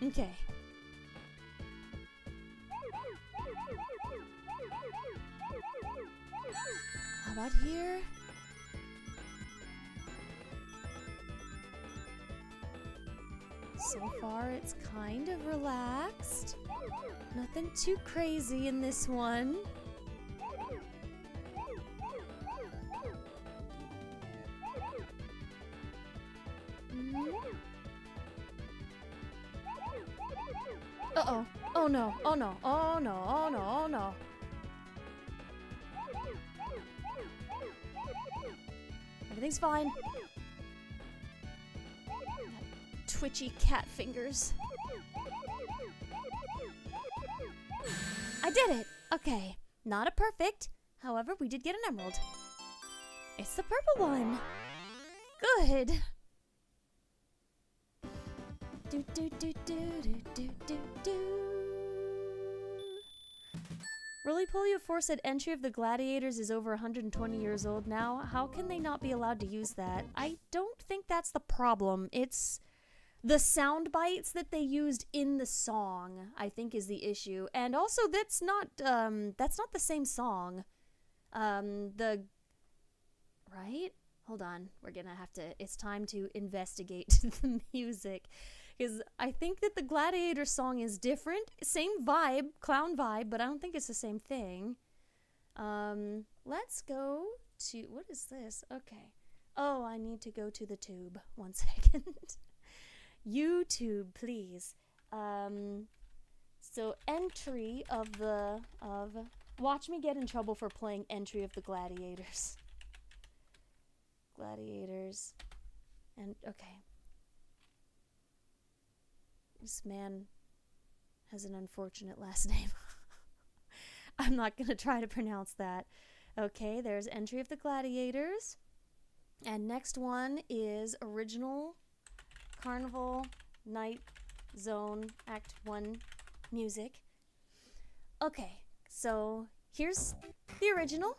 Okay. How about here? So far, it's kind of relaxed. Nothing too crazy in this one. Uh-oh. Oh no. Oh no. Oh no. Oh no. Oh no. Everything's fine. Twitchy cat fingers. I did it! Okay. Not a perfect. However, we did get an emerald. It's the purple one. Good. Do do do do do do do do. Roly Polio 4 said entry of the gladiators is over 120 years old now. How can they not be allowed to use that? I don't think that's the problem. It's the sound bites that they used in the song, I think, is the issue. And also, that's not the same song. Right? Hold on. We're gonna have to, it's time to investigate the music. Because I think that the Gladiator song is different. Same vibe, clown vibe, but I don't think it's the same thing. Let's go to, what is this? Okay. Oh, I need to go to the tube. 1 second. YouTube, please. So entry of watch me get in trouble for playing entry of the gladiators. Gladiators. And, okay. This man has an unfortunate last name. I'm not gonna try to pronounce that. Okay, there's entry of the gladiators. And next one is original Carnival Night Zone Act 1 music. Okay, so here's the original.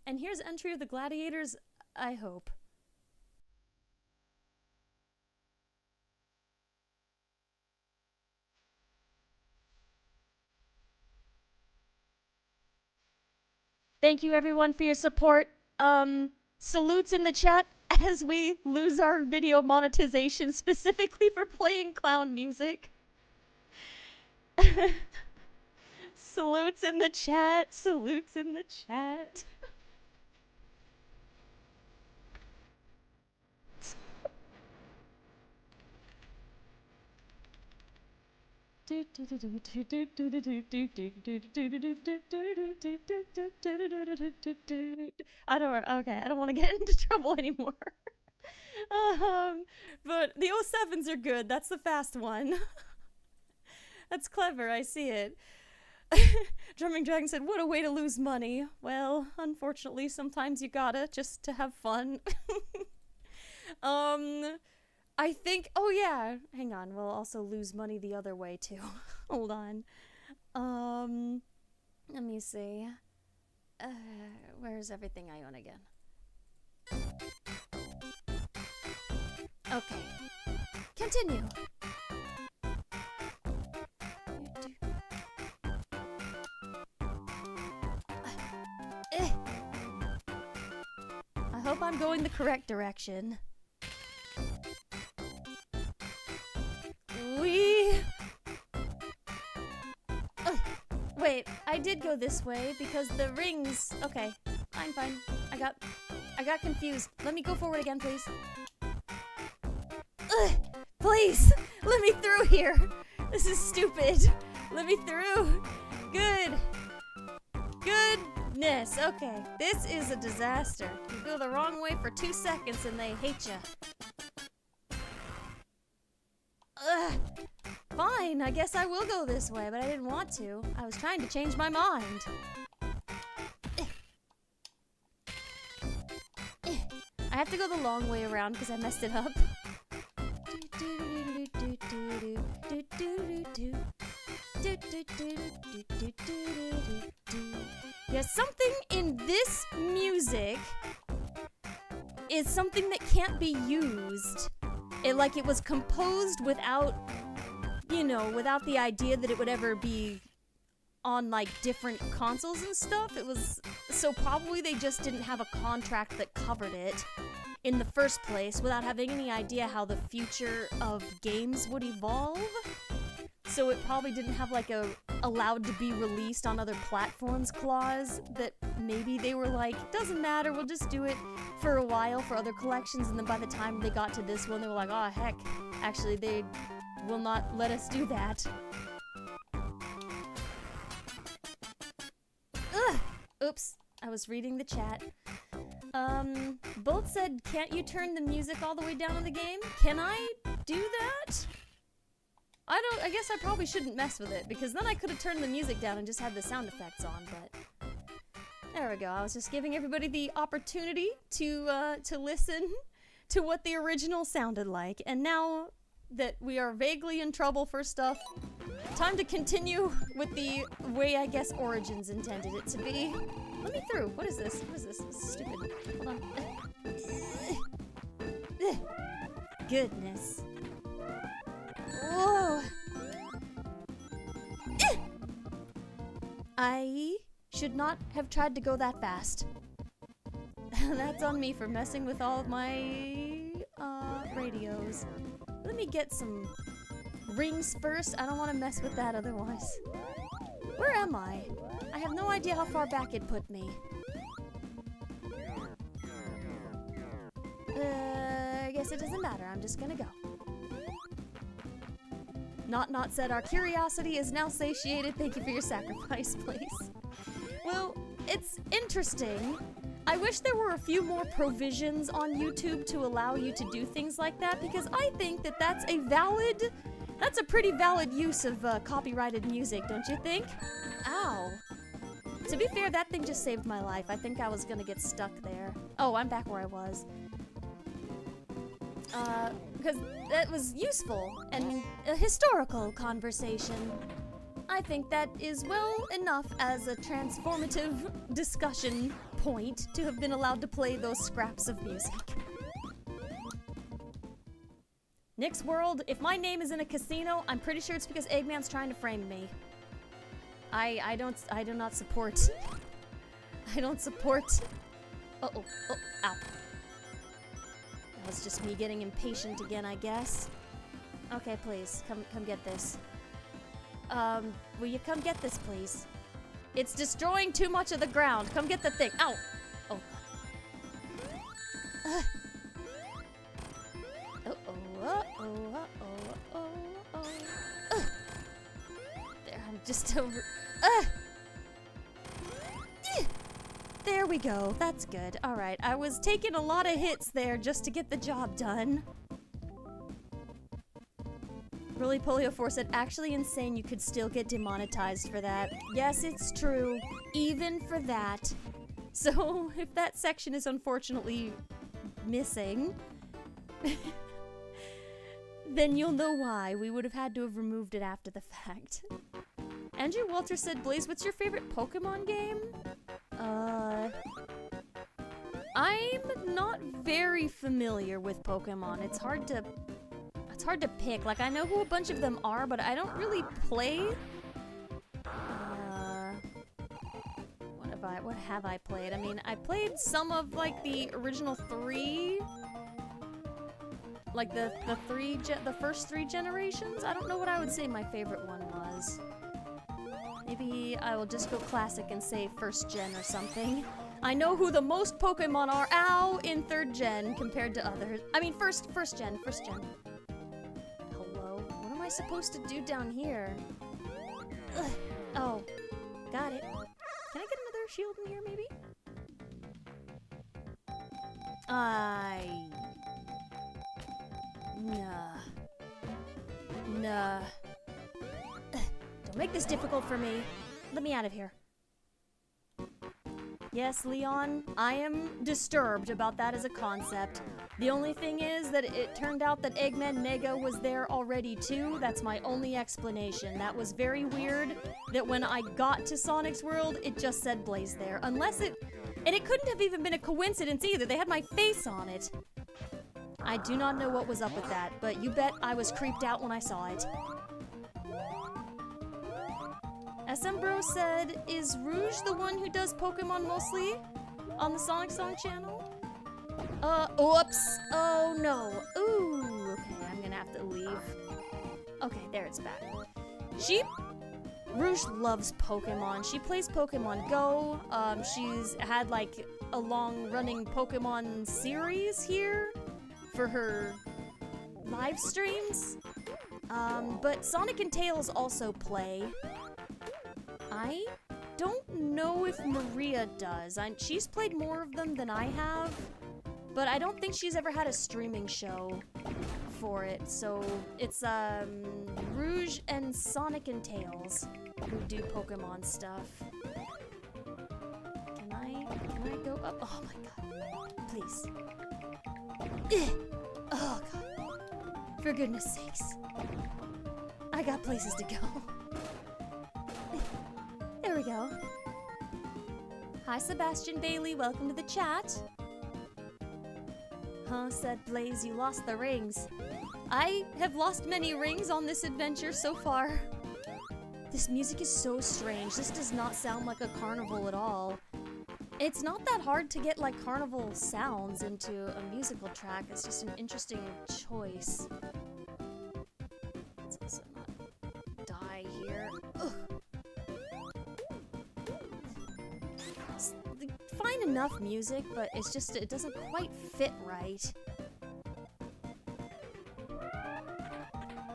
And here's entry of the gladiators, I hope. Thank you everyone for your support. Salutes in the chat as we lose our video monetization specifically for playing clown music. Salutes in the chat. Salutes in the chat. I don't want to get into trouble anymore. But the 07s are good. That's the fast one. That's clever, I see it. Drumming Dragon said, what a way to lose money. Well, unfortunately, sometimes you gotta, just to have fun. I think, oh yeah, hang on, we'll also lose money the other way too. Hold on. Let me see. Where's everything I own again? Okay. Continue. I hope I'm going the correct direction. Wait, I did go this way because the rings... Okay, fine. I got confused. Let me go forward again, please. Please! Let me through here! This is stupid! Let me through! Goodness, okay. This is a disaster. You go the wrong way for 2 seconds and they hate you. Fine, I guess I will go this way, but I didn't want to. I was trying to change my mind. I have to go the long way around because I messed it up. Yeah, something in this music is something that can't be used. It was composed without, you know, without the idea that it would ever be on, like, different consoles and stuff. So probably they just didn't have a contract that covered it in the first place without having any idea how the future of games would evolve. So it probably didn't have, like, a allowed to be released on other platforms clause that maybe they were like, doesn't matter, we'll just do it for a while for other collections, and then by the time they got to this one, they were like, oh, heck, actually, they will not let us do that. Ugh! Oops, I was reading the chat. Bolt said, can't you turn the music all the way down in the game? Can I do that? I guess I probably shouldn't mess with it, because then I could have turned the music down and just had the sound effects on, but... There we go, I was just giving everybody the opportunity to listen to what the original sounded like, and now that we are vaguely in trouble for stuff, time to continue with the way I guess Origins intended it to be. Let me through. What is this? What is this? This is stupid. Hold on. Goodness. Whoa. I should not have tried to go that fast. That's on me for messing with all of my radios. Let me get some rings first. I don't want to mess with that otherwise. Where am I? I have no idea how far back it put me. I guess it doesn't matter. I'm just gonna go. Not said our curiosity is now satiated. Thank you for your sacrifice, please. Well, it's interesting. I wish there were a few more provisions on YouTube to allow you to do things like that, because I think that that's a pretty valid use of copyrighted music, don't you think? Ow. To be fair, that thing just saved my life. I think I was gonna get stuck there. Oh, I'm back where I was. Because that was useful and a historical conversation. I think that is well enough as a transformative discussion point to have been allowed to play those scraps of music. Nick's World, if my name is in a casino, I'm pretty sure it's because Eggman's trying to frame me. I do not support. I don't support. Uh-oh. Oh, ow. That was just me getting impatient again, I guess. Okay, please, come get this. Will you come get this, please? It's destroying too much of the ground. Come get the thing. Ow! Oh. There, I'm just over. There we go. That's good. Alright, I was taking a lot of hits there just to get the job done. Really, Polio4 said, actually insane you could still get demonetized for that. Yes, it's true. Even for that. So, if that section is unfortunately missing, then you'll know why. We would have had to have removed it after the fact. Andrew Walter said, Blaze, what's your favorite Pokemon game? I'm not very familiar with Pokemon. It's hard to pick. Like, I know who a bunch of them are, but I don't really play. What have I played? I mean, I played some of, like, the original 3. Like, the first 3 generations? I don't know what I would say my favorite one was. Maybe I will just go classic and say first gen or something. I know who the most Pokemon are, in 3rd gen compared to others. I mean, first gen. Hello? What am I supposed to do down here? Ugh. Oh, got it. Can I get another shield in here, maybe? Nah. Don't make this difficult for me. Let me out of here. Yes, Leon, I am disturbed about that as a concept. The only thing is that it turned out that Eggman Nega was there already too. That's my only explanation. That was very weird that when I got to Sonic's World, it just said Blaze there. Unless it... And it couldn't have even been a coincidence either. They had my face on it. I do not know what was up with that, but you bet I was creeped out when I saw it. SM Bro said, is Rouge the one who does Pokemon mostly on the Sonic Song channel? Oops. Oh no. Ooh, okay, I'm gonna have to leave. Okay, there it's back. Rouge loves Pokemon. She plays Pokemon Go. She's had like a long-running Pokemon series here for her live streams. But Sonic and Tails also play. I don't know if Maria does. She's played more of them than I have, but I don't think she's ever had a streaming show for it. So it's Rouge and Sonic and Tails who do Pokemon stuff. Can I go up? Oh my god. Please. Oh god. For goodness sakes. I got places to go. There we go. Hi, Sebastian Bailey. Welcome to the chat. Huh, said Blaze, you lost the rings. I have lost many rings on this adventure so far. This music is so strange. This does not sound like a carnival at all. It's not that hard to get, like, carnival sounds into a musical track. It's just an interesting choice. Let's also not die here. Ugh. Fine enough music, but it's just, it doesn't quite fit right.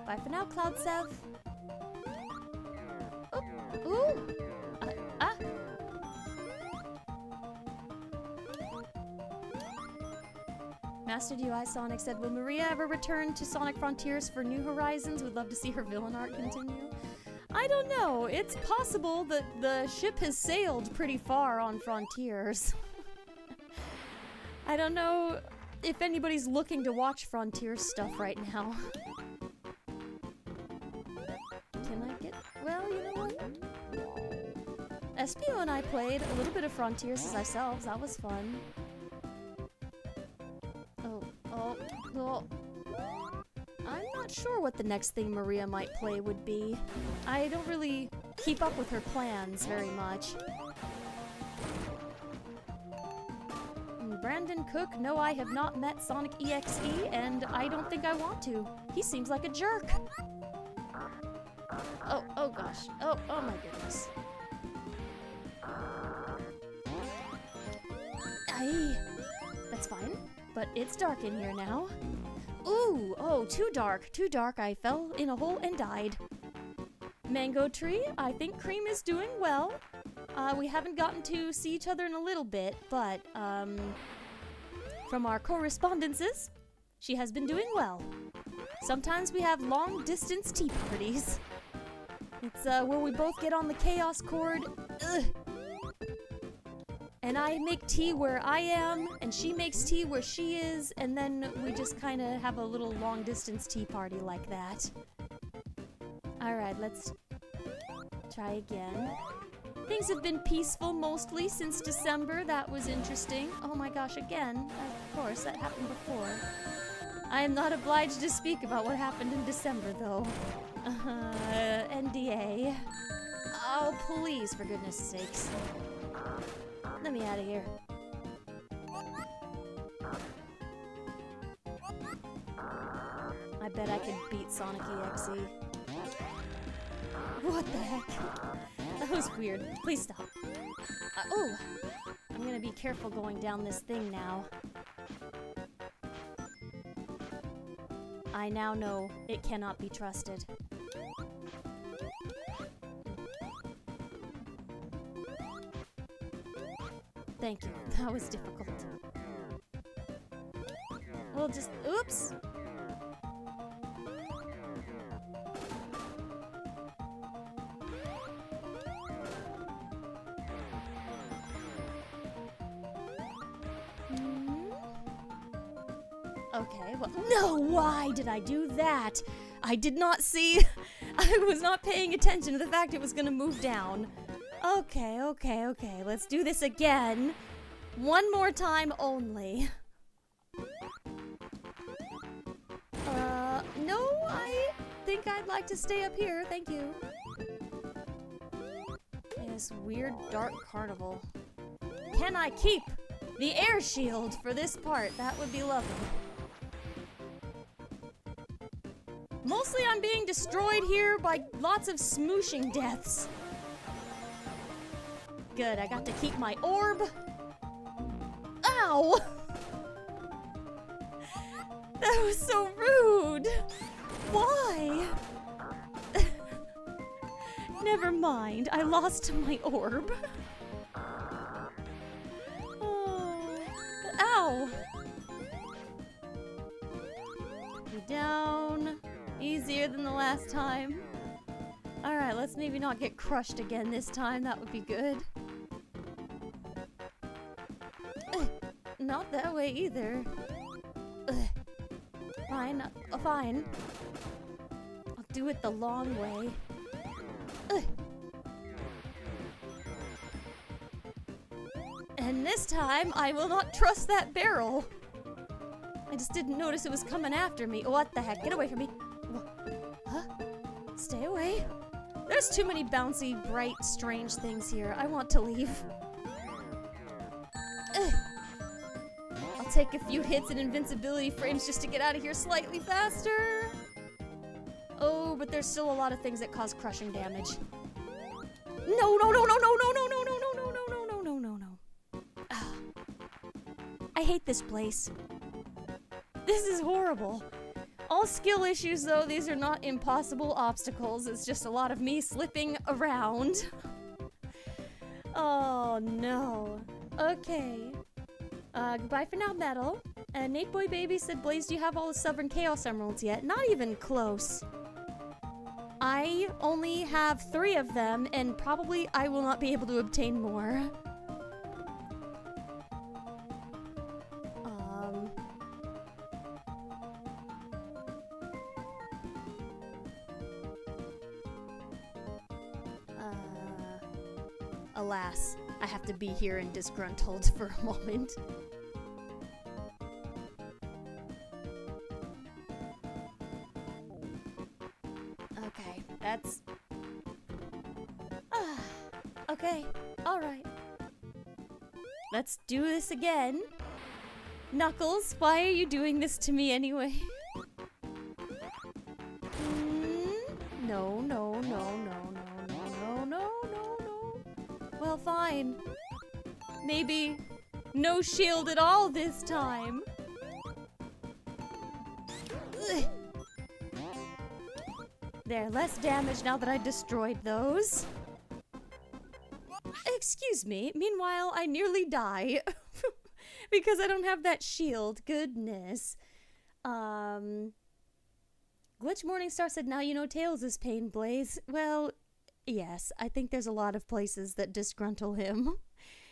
Bye for now, Cloud Sev. Oh, ooh! Master UI Sonic said, will Maria ever return to Sonic Frontiers for New Horizons? Would love to see her villain art continue. I don't know. It's possible that the ship has sailed pretty far on Frontiers. I don't know if anybody's looking to watch Frontiers stuff right now. Can I get... Well, you know what? Espio and I played a little bit of Frontiers as ourselves. That was fun. Oh. I'm not sure what the next thing Maria might play would be. I don't really keep up with her plans very much. Brandon Cook, no, I have not met Sonic EXE, and I don't think I want to. He seems like a jerk. Oh gosh. Oh my goodness. Aye. That's fine. But it's dark in here now. Ooh, oh, too dark. Too dark. I fell in a hole and died. Mango tree, I think Cream is doing well. We haven't gotten to see each other in a little bit, but, from our correspondences, she has been doing well. Sometimes we have long-distance tea parties. It's, where we both get on the chaos cord. Ugh. And I make tea where I am, and she makes tea where she is, and then we just kind of have a little long-distance tea party like that. Alright, let's try again. Things have been peaceful mostly since December. That was interesting. Oh my gosh, again. Of course, that happened before. I am not obliged to speak about what happened in December, though. NDA. Oh, please, for goodness sakes. Let me out of here. I bet I could beat Sonic EXE. What the heck? That was weird. Please stop. Oh! I'm gonna be careful going down this thing now. I now know it cannot be trusted. Thank you. That was difficult. We'll just... Oops! Okay, well... No! Why did I do that? I did not see... I was not paying attention to the fact it was gonna move down. Okay, okay, okay. Let's do this again. One more time only. No, I think I'd like to stay up here. Thank you. This weird dark carnival. Can I keep the air shield for this part? That would be lovely. Mostly I'm being destroyed here by lots of smooshing deaths. Good, I got to keep my orb. Ow! That was so rude! Why? Never mind, I lost my orb. Oh. Ow! Be down. Easier than the last time. Alright, let's maybe not get crushed again this time. That would be good. Not that way either. Fine, fine. I'll do it the long way. And this time, I will not trust that barrel. I just didn't notice it was coming after me. What the heck? Get away from me. Huh? Stay away. There's too many bouncy, bright, strange things here. I want to leave. I'll take a few hits and invincibility frames just to get out of here slightly faster. Oh, but there's still a lot of things that cause crushing damage. No, no, no, no, no, no, no, no, no, no, no, no, no, no, no, no. I hate this place. This is horrible. All skill issues, though. These are not impossible obstacles. It's just a lot of me slipping around. Oh, no. Okay. Goodbye for now, Metal. And Nate Boy Baby said, Blaze, do you have all the Stubborn Chaos Emeralds yet? Not even close. I only have 3 of them, and probably I will not be able to obtain more. Alas, I have to be here and disgruntled for a moment. Okay, that's... okay, alright. Let's do this again. Knuckles, why are you doing this to me anyway? No, no, no, no, no, no, no, no, no, no. Well, fine. Maybe No shield at all this time. Ugh. There, less damage now that I destroyed those. Excuse me. Meanwhile, I nearly die. Because I don't have that shield. Goodness. Glitch Morningstar said, now you know Tails is Pain Blaze. Well, yes. I think there's a lot of places that disgruntle him.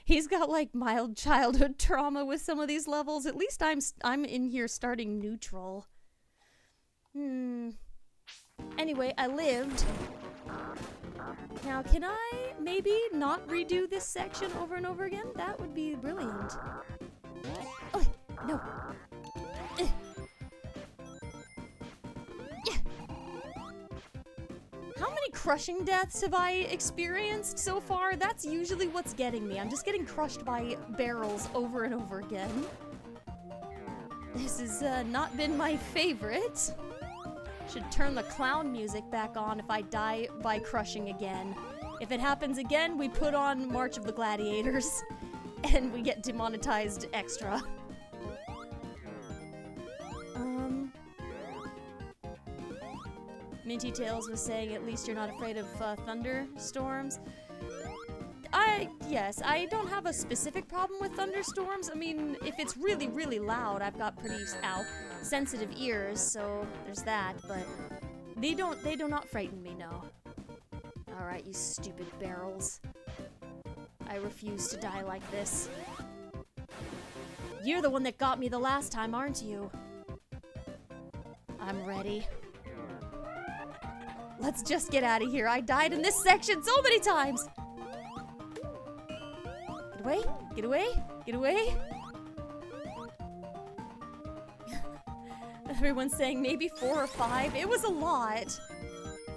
He's got, like, mild childhood trauma with some of these levels. At least I'm in here starting neutral. Anyway, I lived. Now, can I maybe not redo this section over and over again? That would be brilliant. Oh, no. Yeah. How many crushing deaths have I experienced so far? That's usually what's getting me. I'm just getting crushed by barrels over and over again. This has not been my favorite. Should turn the clown music back on if I die by crushing again. If it happens again, we put on March of the Gladiators, and we get demonetized extra. Minty Tails was saying, at least you're not afraid of thunderstorms. Yes, I don't have a specific problem with thunderstorms. I mean, if it's really, really loud, I've got pretty, sensitive ears, so there's that, but they do not frighten me, no. Alright, you stupid barrels. I refuse to die like this. You're the one that got me the last time, aren't you? I'm ready. Let's just get out of here. I died in this section so many times! Get away, get away, get away! Everyone's saying maybe 4 or 5. It was a lot.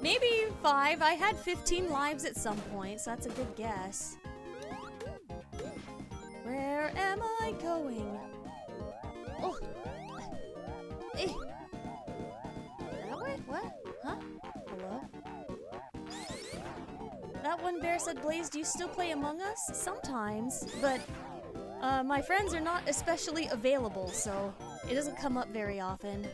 Maybe 5. I had 15 lives at some point, so that's a good guess. Where am I going? Oh. Eh. That way? What? Huh? Hello? That one bear said, Blaze, do you still play Among Us? Sometimes, but my friends are not especially available, so it doesn't come up very often.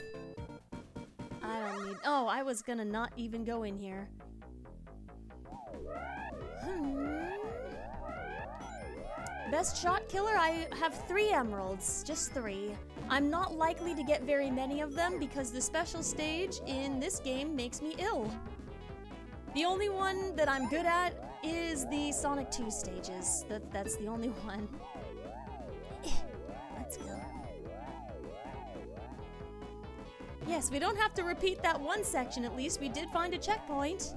I don't need... Oh, I was gonna not even go in here. Best shot killer? I have 3 emeralds. Just 3. I'm not likely to get very many of them because the special stage in this game makes me ill. The only one that I'm good at is the Sonic 2 stages. That's the only one. Let's go. Yes, we don't have to repeat that one section at least. We did find a checkpoint.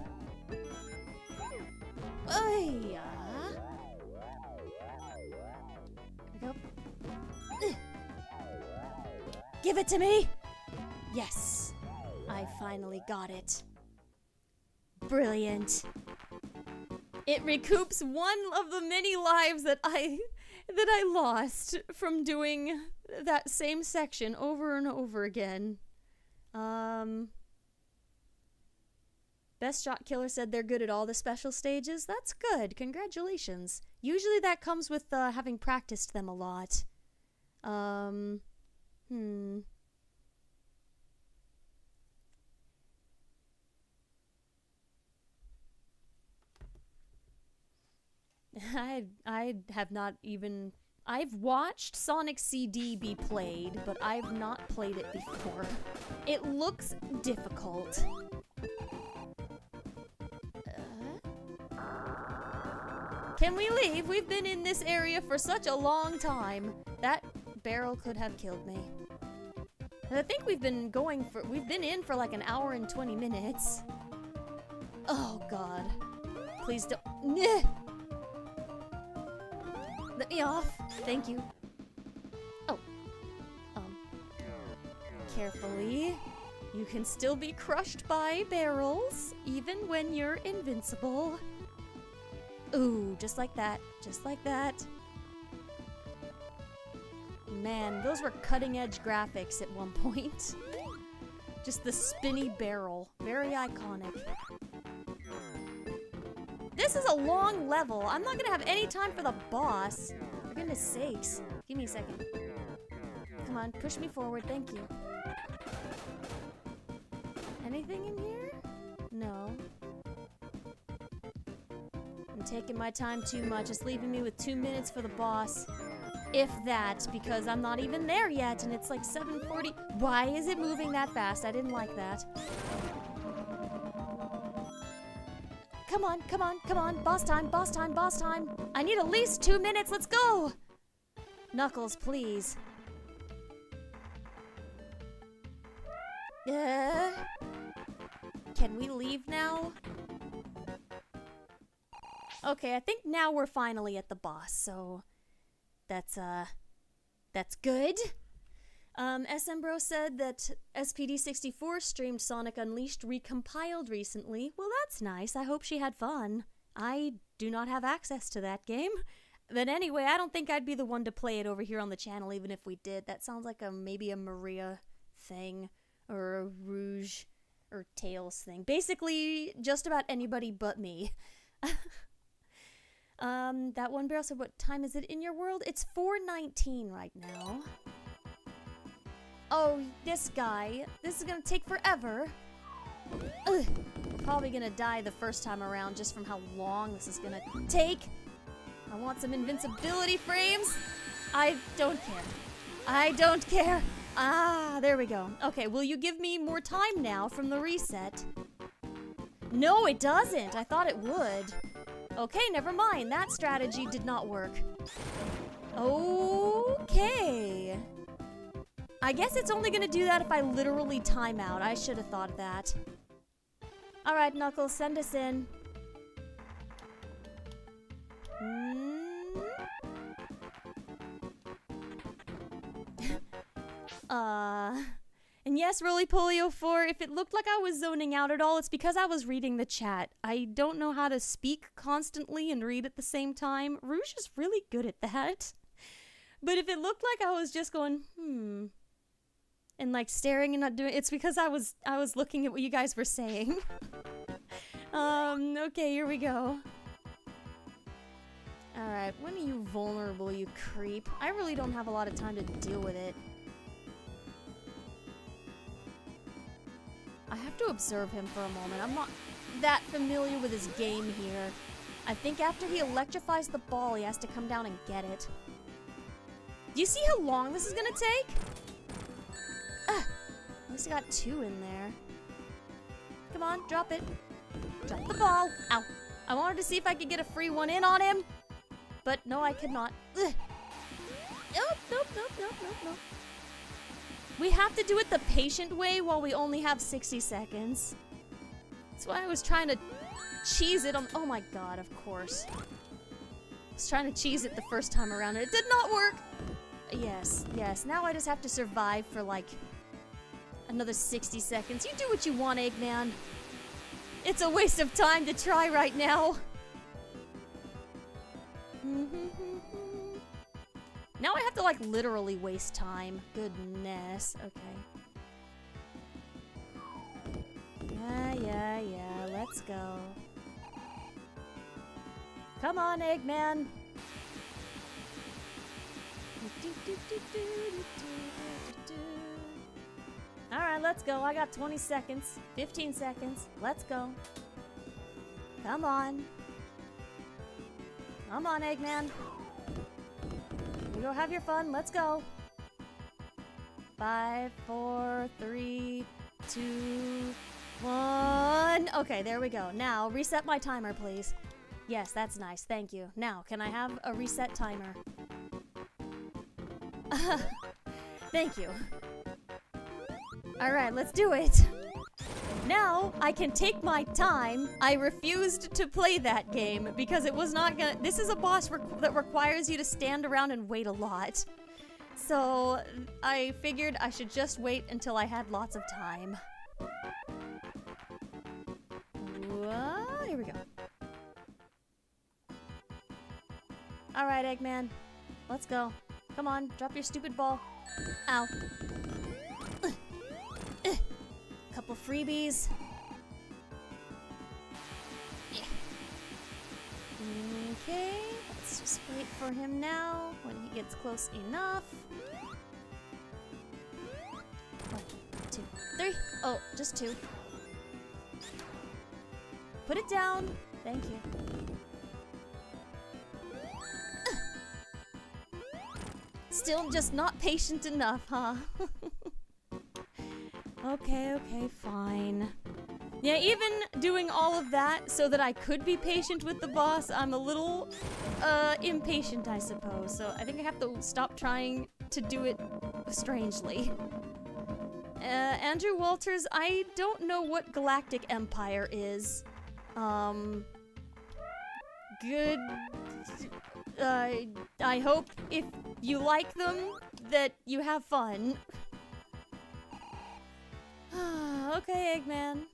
Oh, yeah. There we go. Give it to me! Yes. I finally got it. Brilliant. It recoups one of the many lives that I lost from doing that same section over and over again. Best Shot Killer said they're good at all the special stages. That's good. Congratulations. Usually that comes with having practiced them a lot. I have not even... I've watched Sonic CD be played, but I've not played it before. It looks difficult. Can we leave? We've been in this area for such a long time. That barrel could have killed me. And I think we've been in for like an hour and 20 minutes. Oh god. Please don't... Let me off. Thank you. Oh. Carefully. You can still be crushed by barrels, even when you're invincible. Ooh, just like that. Just like that. Man, those were cutting-edge graphics at one point. Just the spinny barrel. Very iconic. This is a long level. I'm not gonna have any time for the boss. For goodness sakes. Give me a second. Come on, push me forward, thank you. Anything in here? No. I'm taking my time too much. It's leaving me with 2 minutes for the boss. If that, because I'm not even there yet, and it's like 7:40. Why is it moving that fast? I didn't like that. Come on, come on, come on. Boss time, boss time, boss time. I need at least 2 minutes. Let's go. Knuckles, please. Can we leave now? Okay, I think now we're finally at the boss, so that's good. SM Bro said that SPD64 streamed Sonic Unleashed Recompiled recently. Well, that's nice. I hope she had fun. I do not have access to that game. But anyway, I don't think I'd be the one to play it over here on the channel, even if we did. That sounds like maybe a Maria thing, or a Rouge, or Tails thing. Basically, just about anybody but me. That one barrel said, what time is it in your world? It's 4:19 right now. Oh, this guy. This is gonna take forever. Ugh. Probably gonna die the first time around just from how long this is gonna take. I want some invincibility frames. I don't care. I don't care. Ah, there we go. Okay, will you give me more time now from the reset? No, it doesn't. I thought it would. Okay, never mind. That strategy did not work. Okay. I guess it's only gonna do that if I literally time out. I should have thought of that. Alright, Knuckles, send us in. And yes, Roly-Polio4, if it looked like I was zoning out at all, it's because I was reading the chat. I don't know how to speak constantly and read at the same time. Rouge is really good at that. But if it looked like I was just going, and like staring and not doing, it's because I was looking at what you guys were saying. Okay, here we go. Alright, when are you vulnerable, you creep? I really don't have a lot of time to deal with it. I have to observe him for a moment. I'm not that familiar with his game here. I think after he electrifies the ball, he has to come down and get it. Do you see how long this is gonna take? At least I got 2 in there. Come on, drop it. Drop the ball. Ow. I wanted to see if I could get a free one in on him. But no, I could not. Ugh. Nope, nope, nope, nope, nope, nope. We have to do it the patient way while we only have 60 seconds. That's why I was trying to cheese it on— oh my god, of course. I was trying to cheese it the first time around and it did not work! Yes, yes, now I just have to survive for like another 60 seconds. You do what you want, Eggman. It's a waste of time to try right now. Now I have to like literally waste time. Goodness. Okay. Yeah. Let's go. Come on, Eggman. Alright, let's go. I got 20 seconds. 15 seconds. Let's go. Come on. Come on, Eggman. You go have your fun. Let's go. 5, 4, 3, 2, 1. Okay, there we go. Now, reset my timer, please. Yes, that's nice. Thank you. Now, can I have a reset timer? Thank you. Alright, let's do it. Now, I can take my time. I refused to play that game because it was not gonna— this is a boss that requires you to stand around and wait a lot. So, I figured I should just wait until I had lots of time. Here we go. Alright, Eggman. Let's go. Come on, drop your stupid ball. Ow. Couple freebies. Yeah. Okay, let's just Let's wait for him now when he gets close enough. 1, 2, 3. Oh, just 2. Put it down. Thank you. Still just not patient enough, huh? Okay, fine. Yeah, even doing all of that so that I could be patient with the boss, I'm a little, impatient, I suppose. So I think I have to stop trying to do it strangely. Andrew Walters, I don't know what Galactic Empire is. Good... I hope if you like them, that you have fun. Okay, Eggman.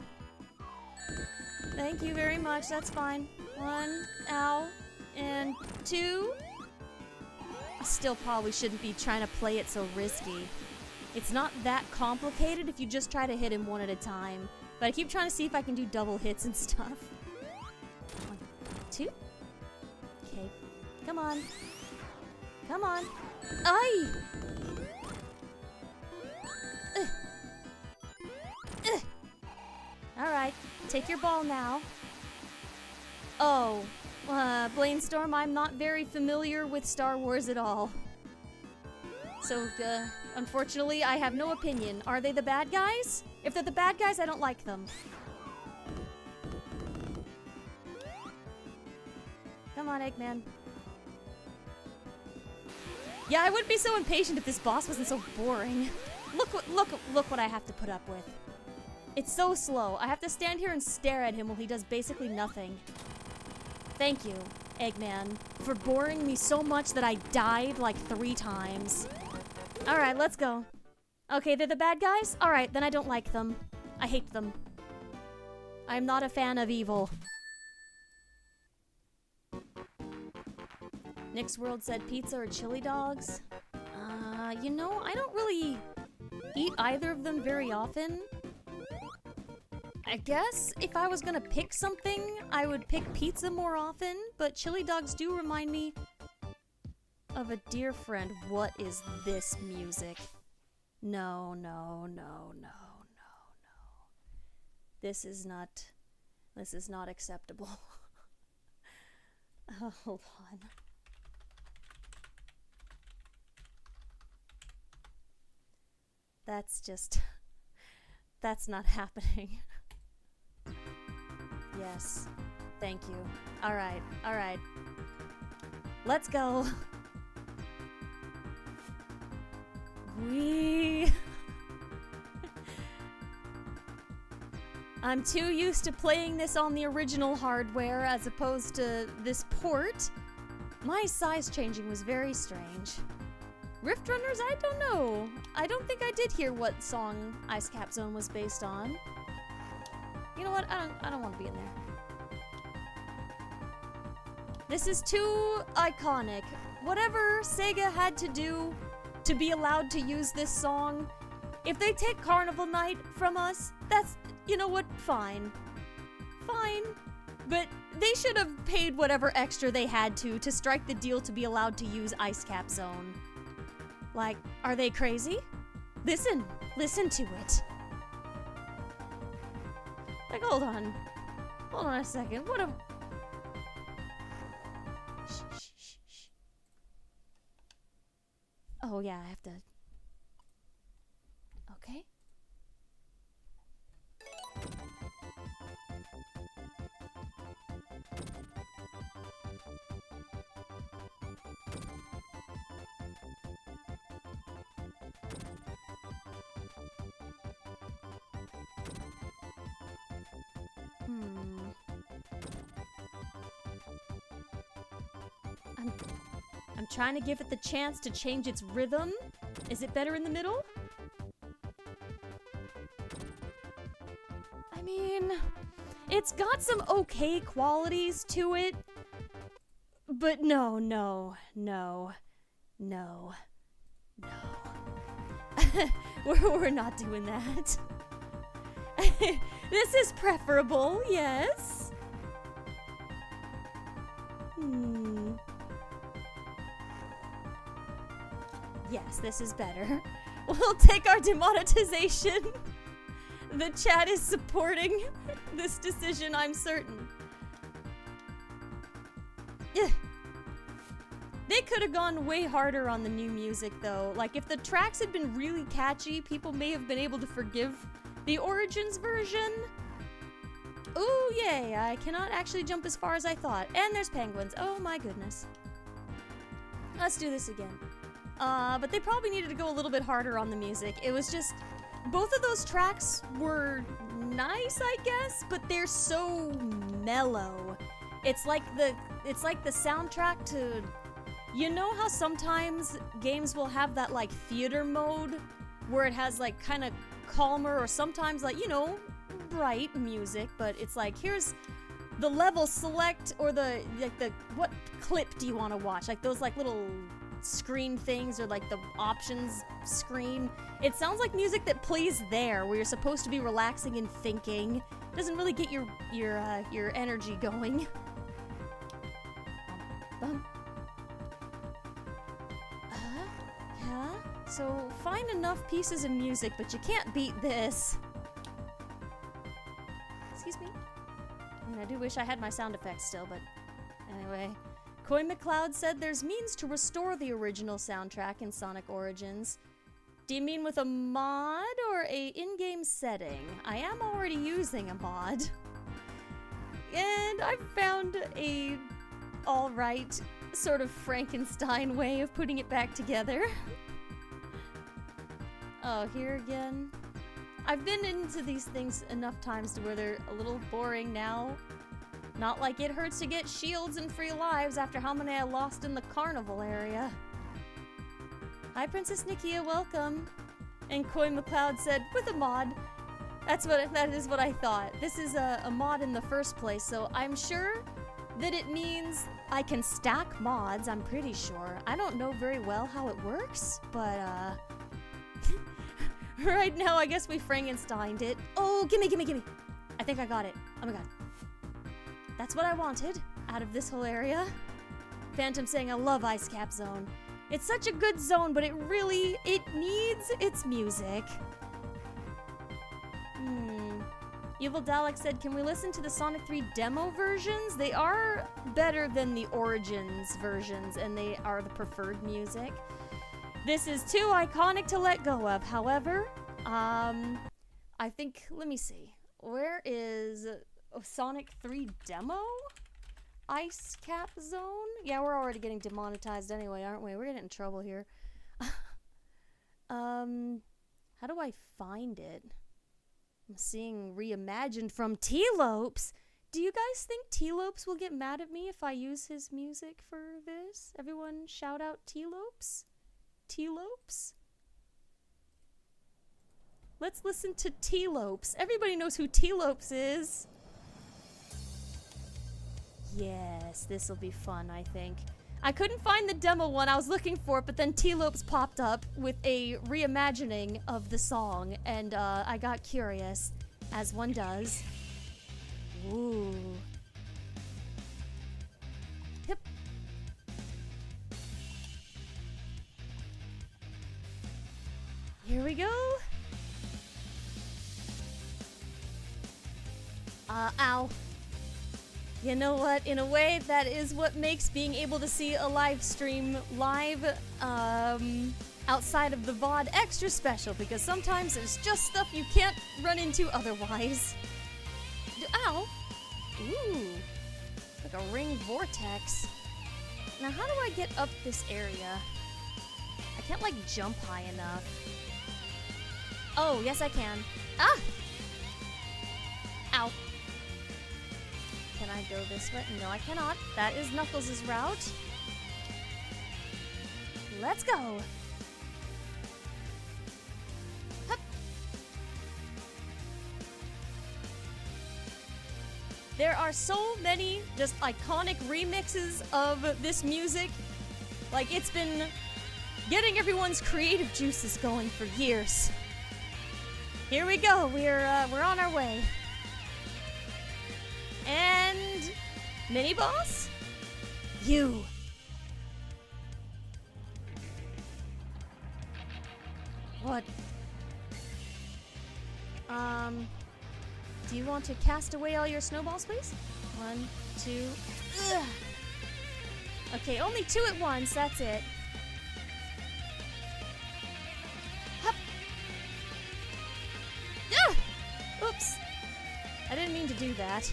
Thank you very much, that's fine. 1, ow, and 2. I still probably shouldn't be trying to play it so risky. It's not that complicated if you just try to hit him one at a time. But I keep trying to see if I can do double hits and stuff. 1, 2. Okay, come on. Come on. Aye! Alright, take your ball now. Oh, Blainstorm, I'm not very familiar with Star Wars at all. So, unfortunately, I have no opinion. Are they the bad guys? If they're the bad guys, I don't like them. Come on, Eggman. Yeah, I wouldn't be so impatient if this boss wasn't so boring. Look what I have to put up with. It's so slow. I have to stand here and stare at him while he does basically nothing. Thank you, Eggman, for boring me so much that I died like 3 times. Alright, let's go. Okay, they're the bad guys? Alright, then I don't like them. I hate them. I'm not a fan of evil. Nick's World said pizza or chili dogs. You know, I don't really eat either of them very often. I guess if I was gonna pick something, I would pick pizza more often, but chili dogs do remind me of a dear friend. What is this music? No. This is not acceptable. Oh, hold on. That's not happening. Yes. Thank you. Alright. Let's go. I'm too used to playing this on the original hardware as opposed to this port. My size changing was very strange. Rift Runners, I don't know. I don't think I did hear what song Ice Cap Zone was based on. You know what? I don't want to be in there. This is too iconic. Whatever Sega had to do to be allowed to use this song, if they take Carnival Night from us, that's, you know what, fine. Fine. But they should have paid whatever extra they had to strike the deal to be allowed to use Ice Cap Zone. Like, are they crazy? Listen to it. Like, hold on a second, what a... Shh. Oh yeah, I have to... Okay. I'm trying to give it the chance to change its rhythm. Is it better in the middle? I mean, it's got some okay qualities to it, but no. We're not doing that. This is preferable, yes. Yes, this is better. We'll take our demonetization. The chat is supporting this decision, I'm certain. Ugh. They could have gone way harder on the new music, though. Like, if the tracks had been really catchy, people may have been able to forgive the Origins version. Ooh, yay, I cannot actually jump as far as I thought. And there's penguins. Oh my goodness. Let's do this again. But they probably needed to go a little bit harder on the music. It was just... both of those tracks were nice, I guess, but they're so mellow. It's like the soundtrack to... You know how sometimes games will have that, like, theater mode where it has, like, kind of calmer or sometimes, like, you know, bright music, but it's like, here's the level select or the, like, the, what clip do you want to watch? Like, those, like, little screen things or, like, the options screen. It sounds like music that plays there where you're supposed to be relaxing and thinking. It doesn't really get your energy going. Bum. Yeah? So, find enough pieces of music, but you can't beat this. Excuse me? I mean, I do wish I had my sound effects still, but anyway. Coy McLeod said there's means to restore the original soundtrack in Sonic Origins. Do you mean with a mod or a in-game setting? I am already using a mod. And I've found a alright sort of Frankenstein way of putting it back together. Oh, here again. I've been into these things enough times to where they're a little boring now. Not like it hurts to get shields and free lives after how many I lost in the Carnival area. Hi, Princess Nikia, welcome. And Coy McLeod said, with a mod. That is what I thought. This is a mod in the first place, so I'm sure that it means I can stack mods, I'm pretty sure. I don't know very well how it works, but right now I guess we Frankensteined it. Oh, gimme. I think I got it. Oh my god. That's what I wanted out of this whole area. Phantom saying I love Ice Cap Zone. It's such a good zone, but it needs its music. Evil Dalek said, can we listen to the Sonic 3 demo versions? They are better than the Origins versions, and they are the preferred music. This is too iconic to let go of. However, I think, let me see. Where is Sonic 3 demo? Ice Cap Zone? Yeah, we're already getting demonetized anyway, aren't we? We're getting in trouble here. How do I find it? I'm seeing reimagined from T-Lopes. Do you guys think T-Lopes will get mad at me if I use his music for this? Everyone shout out T-Lopes? T-Lopes? Let's listen to T-Lopes. Everybody knows who T-Lopes is. Yes, this'll be fun, I think. I couldn't find the demo one I was looking for, but then T-Lopes popped up with a reimagining of the song, and I got curious, as one does. Ooh. Yep. Here we go. Ow. You know what? In a way, that is what makes being able to see a live stream live outside of the VOD extra special, because sometimes there's just stuff you can't run into otherwise. Ow! Ooh. Like a ring vortex. Now, how do I get up this area? I can't, like, jump high enough. Oh, yes I can. Ah! Ow. Can I go this way? No, I cannot. That is Knuckles' route. Let's go. Hup. There are so many just iconic remixes of this music. Like, it's been getting everyone's creative juices going for years. Here we go. We're on our way. And mini boss? You. What? Do you want to cast away all your snowballs, please? 1, 2. Ugh. Okay, only 2 at once. That's it. Hup. Ah! Oops. I didn't mean to do that.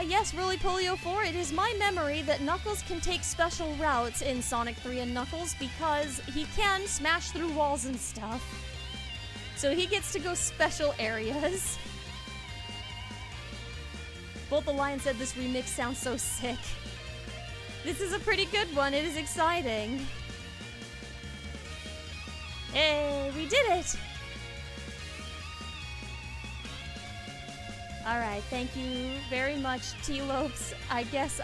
Yes, Roly-Polio4, it is my memory that Knuckles can take special routes in Sonic 3 and Knuckles because he can smash through walls and stuff. So he gets to go special areas. Both the Lions said this remix sounds so sick. This is a pretty good one, it is exciting. Hey, we did it! Alright, thank you very much, T-Lopes. I guess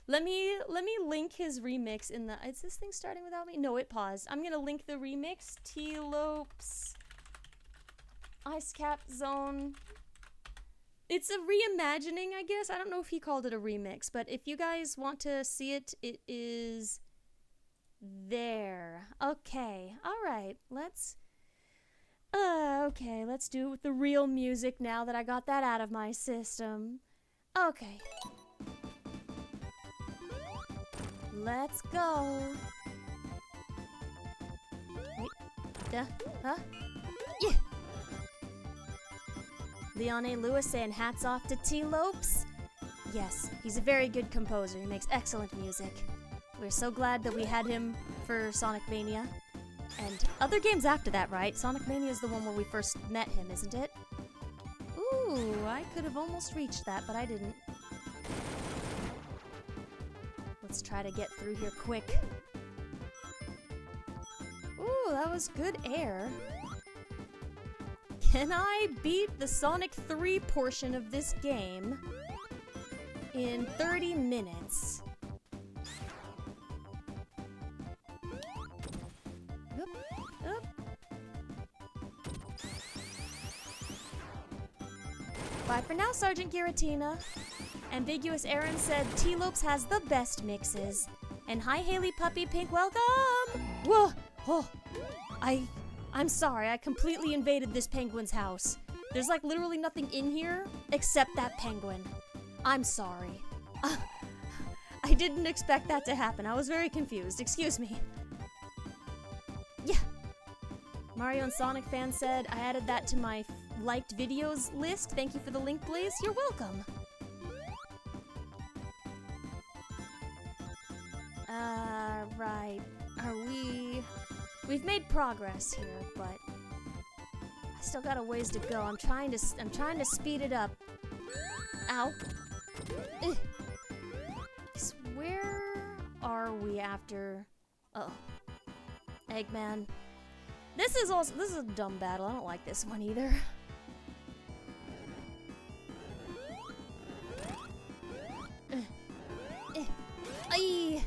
let me link his remix in the... Is this thing starting without me? No, it paused. I'm gonna link the remix. T-Lopes Ice Cap Zone. It's a reimagining, I guess. I don't know if he called it a remix, but if you guys want to see it, it is there. Okay, alright, let's... okay, let's do it with the real music now that I got that out of my system. Okay. Let's go. Wait. Huh? Yeah. Leon A. Lewis saying hats off to T-Lopes. Yes, he's a very good composer. He makes excellent music. We're so glad that we had him for Sonic Mania. And other games after that, right? Sonic Mania is the one where we first met him, isn't it? Ooh, I could have almost reached that, but I didn't. Let's try to get through here quick. Ooh, that was good air. Can I beat the Sonic 3 portion of this game in 30 minutes? Bye for now, Sergeant Giratina. Ambiguous Aaron said T-Lopes has the best mixes. And hi, Haley Puppy Pink, welcome! Whoa! Oh, I'm sorry, I completely invaded this penguin's house. There's like literally nothing in here except that penguin. I'm sorry. I didn't expect that to happen. I was very confused. Excuse me. Yeah. Mario and Sonic fan said I added that to my liked videos list. Thank you for the link, Blaze. You're welcome. Right. We've made progress here, but I still got a ways to go. I'm trying to speed it up. Ow. Ugh. Where are we after? Uh-oh. Eggman. This is a dumb battle. I don't like this one either. Aye.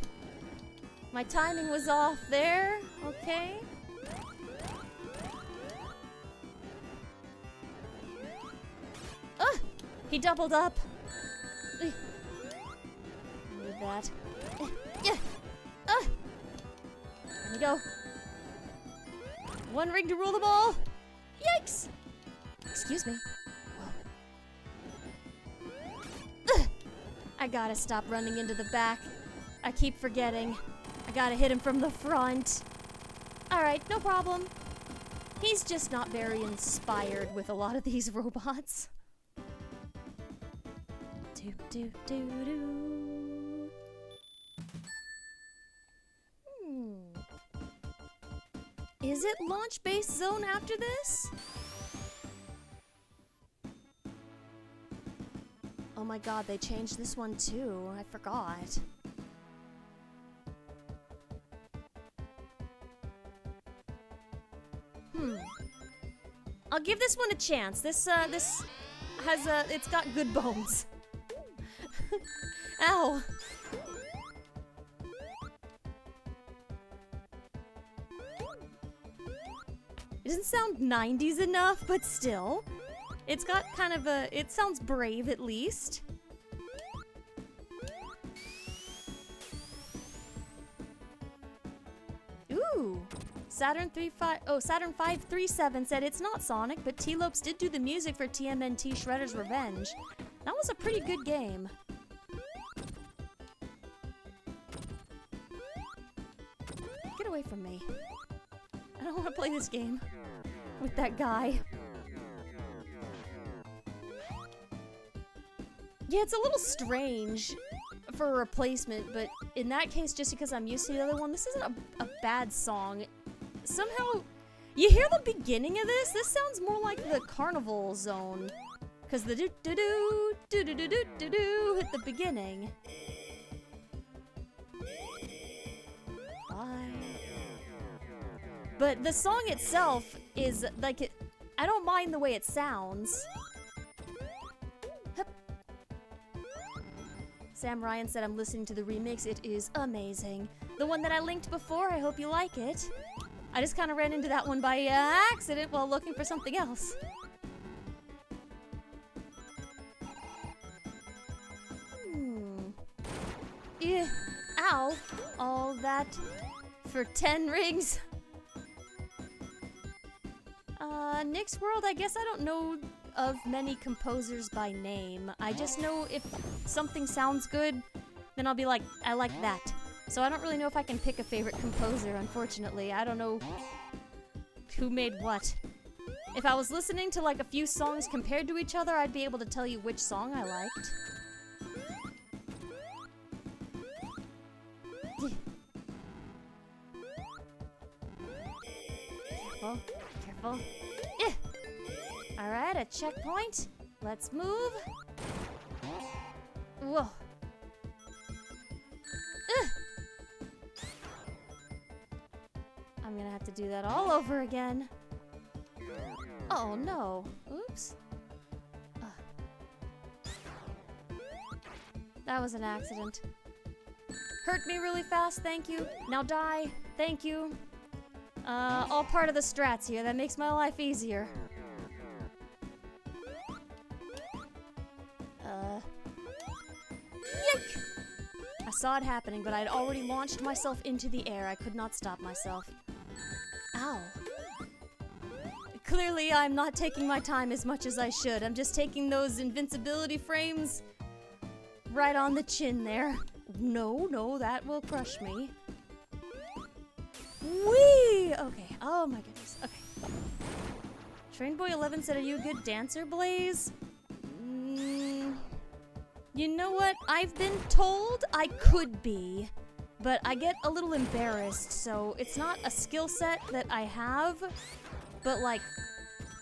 My timing was off there. Okay. He doubled up. Need that. Yeah. There we go. One ring to rule them all. Yikes! Excuse me. I gotta stop running into the back. I keep forgetting. I gotta hit him from the front. Alright, no problem. He's just not very inspired with a lot of these robots. Do do do do. Is it launch base zone after this? Oh my god, they changed this one too. I forgot. I'll give this one a chance. This has it's got good bones. Ow. It doesn't sound 90s enough, but still. It's got kind of a... It sounds brave, at least. Saturn537 said it's not Sonic, but T-Lopes did do the music for TMNT Shredder's Revenge. That was a pretty good game. Get away from me. I don't want to play this game with that guy. Yeah, it's a little strange for a replacement, but in that case, just because I'm used to the other one, this isn't a bad song. Somehow, you hear the beginning of this? This sounds more like the Carnival zone. Because the do-do-do, do-do-do-do-do-do at the beginning. Bye. But the song itself is like, I don't mind the way it sounds. Hup. Sam Ryan said I'm listening to the remix. It is amazing. The one that I linked before, I hope you like it. I just kind of ran into that one by accident while looking for something else. Yeah. Ow. All that for 10 rings. Nick's World, I guess I don't know of many composers by name. I just know if something sounds good, then I'll be like, I like that. So I don't really know if I can pick a favorite composer, unfortunately. I don't know who made what. If I was listening to like a few songs compared to each other, I'd be able to tell you which song I liked. Careful, careful. Alright, a checkpoint. Let's move. Whoa. I'm gonna have to do that all over again. Oh no. Oops. That was an accident. Hurt me really fast, thank you. Now die, thank you. All part of the strats here. That makes my life easier. Yike! I saw it happening, but I'd already launched myself into the air. I could not stop myself. Ow. Clearly, I'm not taking my time as much as I should. I'm just taking those invincibility frames right on the chin there. No, no, that will crush me. Whee! Okay, oh my goodness, okay. Trainboy11 said, are you a good dancer, Blaze? You know what? I've been told I could be, but I get a little embarrassed, so it's not a skill set that I have, but like,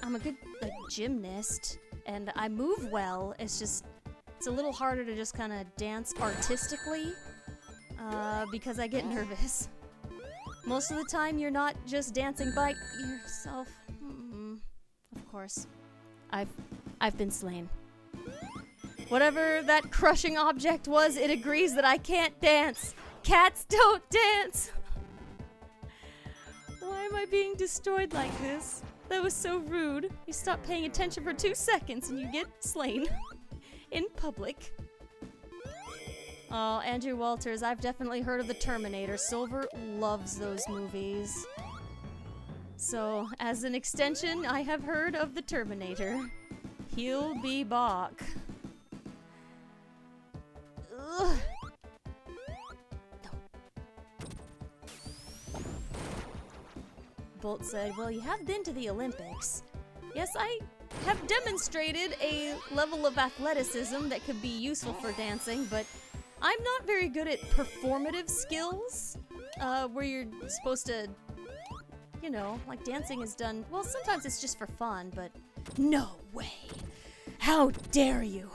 I'm a good like gymnast, and I move well. It's just, it's a little harder to just kind of dance artistically, because I get nervous. Most of the time, you're not just dancing by yourself. Of course. I've been slain. Whatever that crushing object was, it agrees that I can't dance. Cats don't dance! Why am I being destroyed like this? That was so rude. You stop paying attention for 2 seconds and you get slain. In public. Oh, Andrew Walters, I've definitely heard of the Terminator. Silver loves those movies. So, as an extension, I have heard of the Terminator. He'll be back. Ugh. No. Bolt said, well, you have been to the Olympics. Yes, I have demonstrated a level of athleticism that could be useful for dancing, but I'm not very good at performative skills, where you're supposed to, you know, like dancing is done, well, sometimes it's just for fun, but no way. How dare you?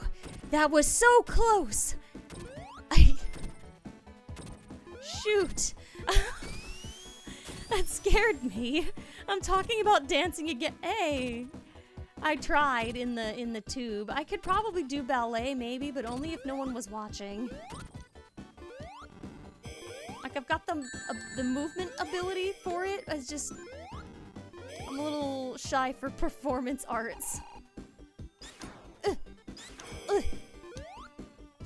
That was so close. Shoot. That scared me. I'm talking about dancing again. Hey. I tried in the tube. I could probably do ballet maybe, but only if no one was watching. Like I've got the movement ability for it. It's just I'm a little shy for performance arts.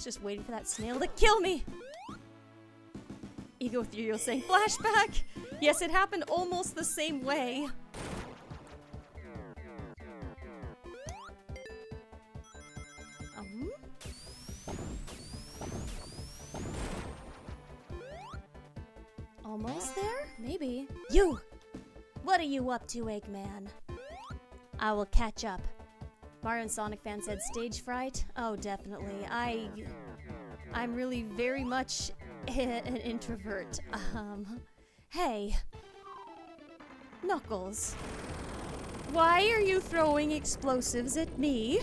Just waiting for that snail to kill me. Ego Ethereal saying flashback. Yes, it happened almost the same way. Almost there? Maybe. You! What are you up to, Eggman? I will catch up. Mario and Sonic fan said stage fright? Oh, definitely. I'm really very much an introvert. Hey. Knuckles. Why are you throwing explosives at me?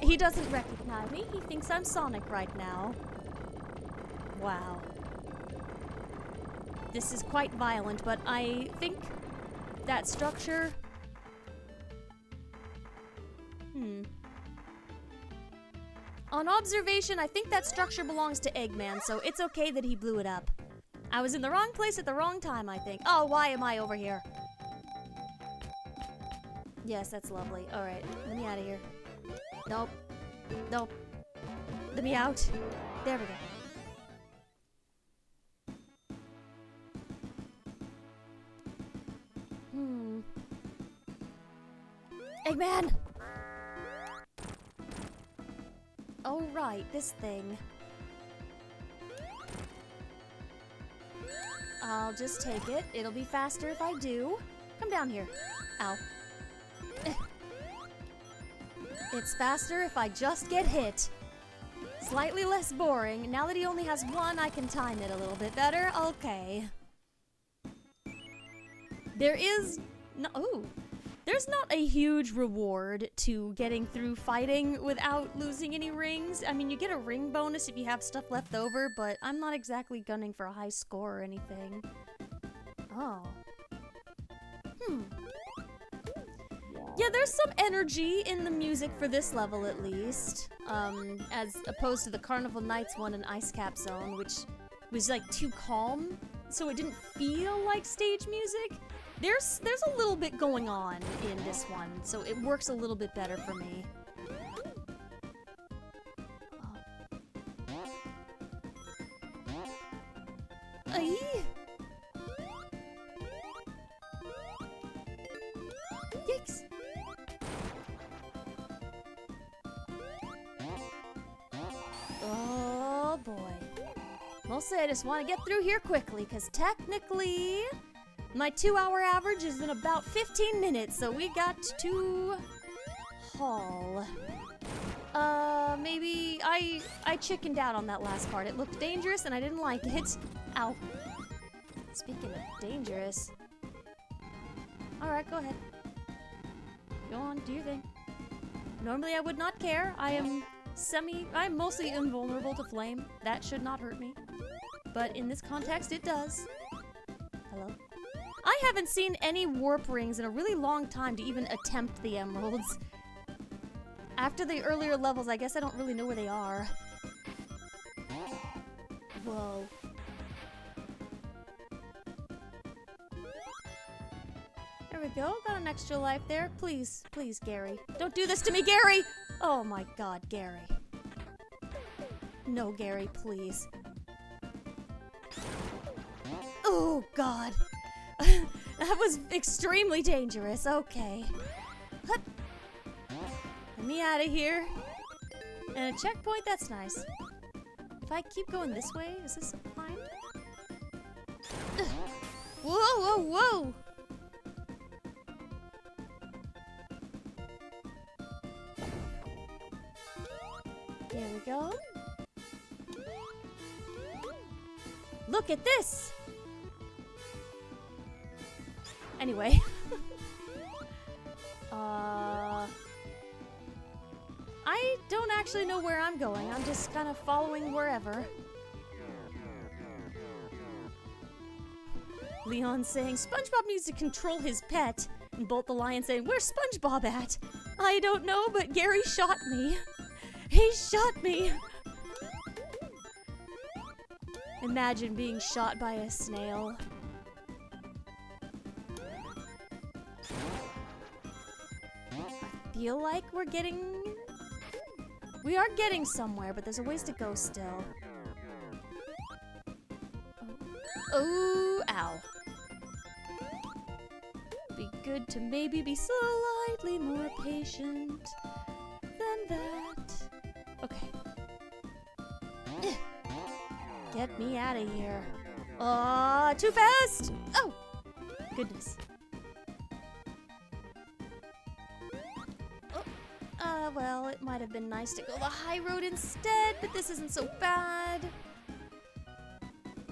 He doesn't recognize me. He thinks I'm Sonic right now. Wow. This is quite violent, but I think that structure... On observation, I think that structure belongs to Eggman, so it's okay that he blew it up. I was in the wrong place at the wrong time, I think. Oh, why am I over here? Yes, that's lovely. Alright, let me out of here. Nope. Nope. Let me out. There we go. Eggman! Oh, right, this thing. I'll just take it. It'll be faster if I do. Come down here. Ow. It's faster if I just get hit. Slightly less boring. Now that he only has one, I can time it a little bit better. Okay. There is... no. Ooh. There's not a huge reward to getting through fighting without losing any rings. I mean, you get a ring bonus if you have stuff left over, but I'm not exactly gunning for a high score or anything. Oh. Yeah, there's some energy in the music for this level, at least. As opposed to the Carnival Nights one in Ice Cap Zone, which was, like, too calm, so it didn't feel like stage music. There's a little bit going on in this one, so it works a little bit better for me. Aye. Yikes. Oh boy. Mostly I just want to get through here quickly, because technically... my 2-hour average is in about 15 minutes, so we got to haul. Maybe I chickened out on that last part. It looked dangerous and I didn't like it. Ow. Speaking of dangerous. Alright, go ahead. Go on, do your thing. Normally I would not care. I'm mostly invulnerable to flame. That should not hurt me. But in this context, it does. Hello? I haven't seen any warp rings in a really long time to even attempt the emeralds. After the earlier levels, I guess I don't really know where they are. Whoa. There we go, got an extra life there. Please, please, Gary. Don't do this to me, Gary! Oh my god, Gary. No, Gary, please. Oh god. That was extremely dangerous. Okay. Hup. Get me out of here. And a checkpoint, that's nice. If I keep going this way, is this fine? Whoa, whoa, whoa! There we go. Look at this! Anyway. I don't actually know where I'm going. I'm just kind of following wherever. Leon saying, SpongeBob needs to control his pet. And Bolt the Lion saying, where's SpongeBob at? I don't know, but Gary shot me. He shot me! Imagine being shot by a snail. I feel like we're getting... we are getting somewhere, but there's a ways to go still. Oh, ow. good to maybe be slightly more patient than that. Okay. Get me out of here. Too fast! Oh! Goodness. Well, it might have been nice to go the high road instead, but this isn't so bad.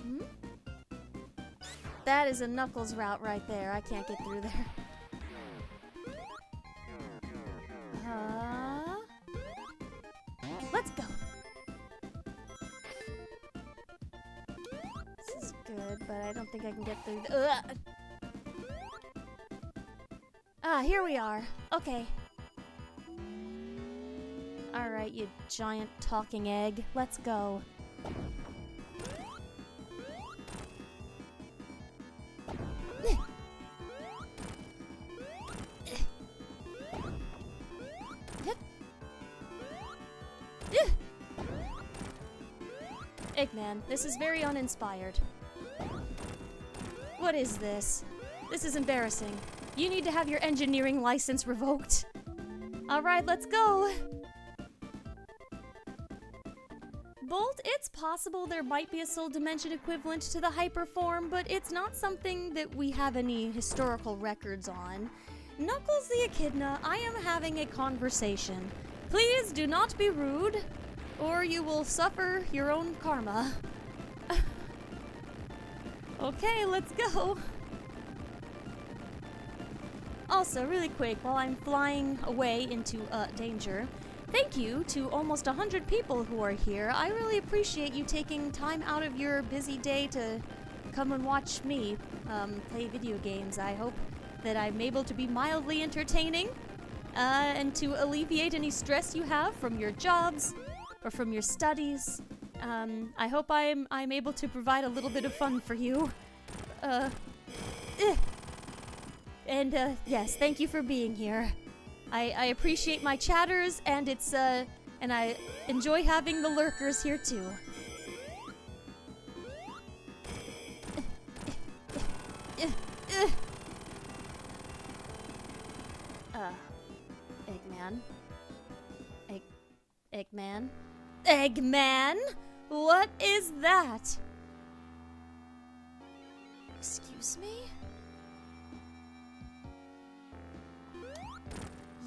Hmm? That is a Knuckles route right there. I can't get through there. Let's go. This is good, but I don't think I can get through here we are. Okay. Alright, you giant talking egg. Let's go. Eggman, this is very uninspired. What is this? This is embarrassing. You need to have your engineering license revoked. Alright, let's go! Bolt, it's possible there might be a soul dimension equivalent to the hyperform, but it's not something that we have any historical records on. Knuckles the Echidna, I am having a conversation. Please do not be rude, or you will suffer your own karma. Okay, let's go. Also, really quick, while I'm flying away into danger, thank you to almost 100 people who are here. I really appreciate you taking time out of your busy day to come and watch me play video games. I hope that I'm able to be mildly entertaining and to alleviate any stress you have from your jobs or from your studies. I hope I'm able to provide a little bit of fun for you. And yes, thank you for being here. I appreciate my chatters, and it's and I enjoy having the lurkers here too. Eggman. Eggman? Eggman? What is that? Excuse me?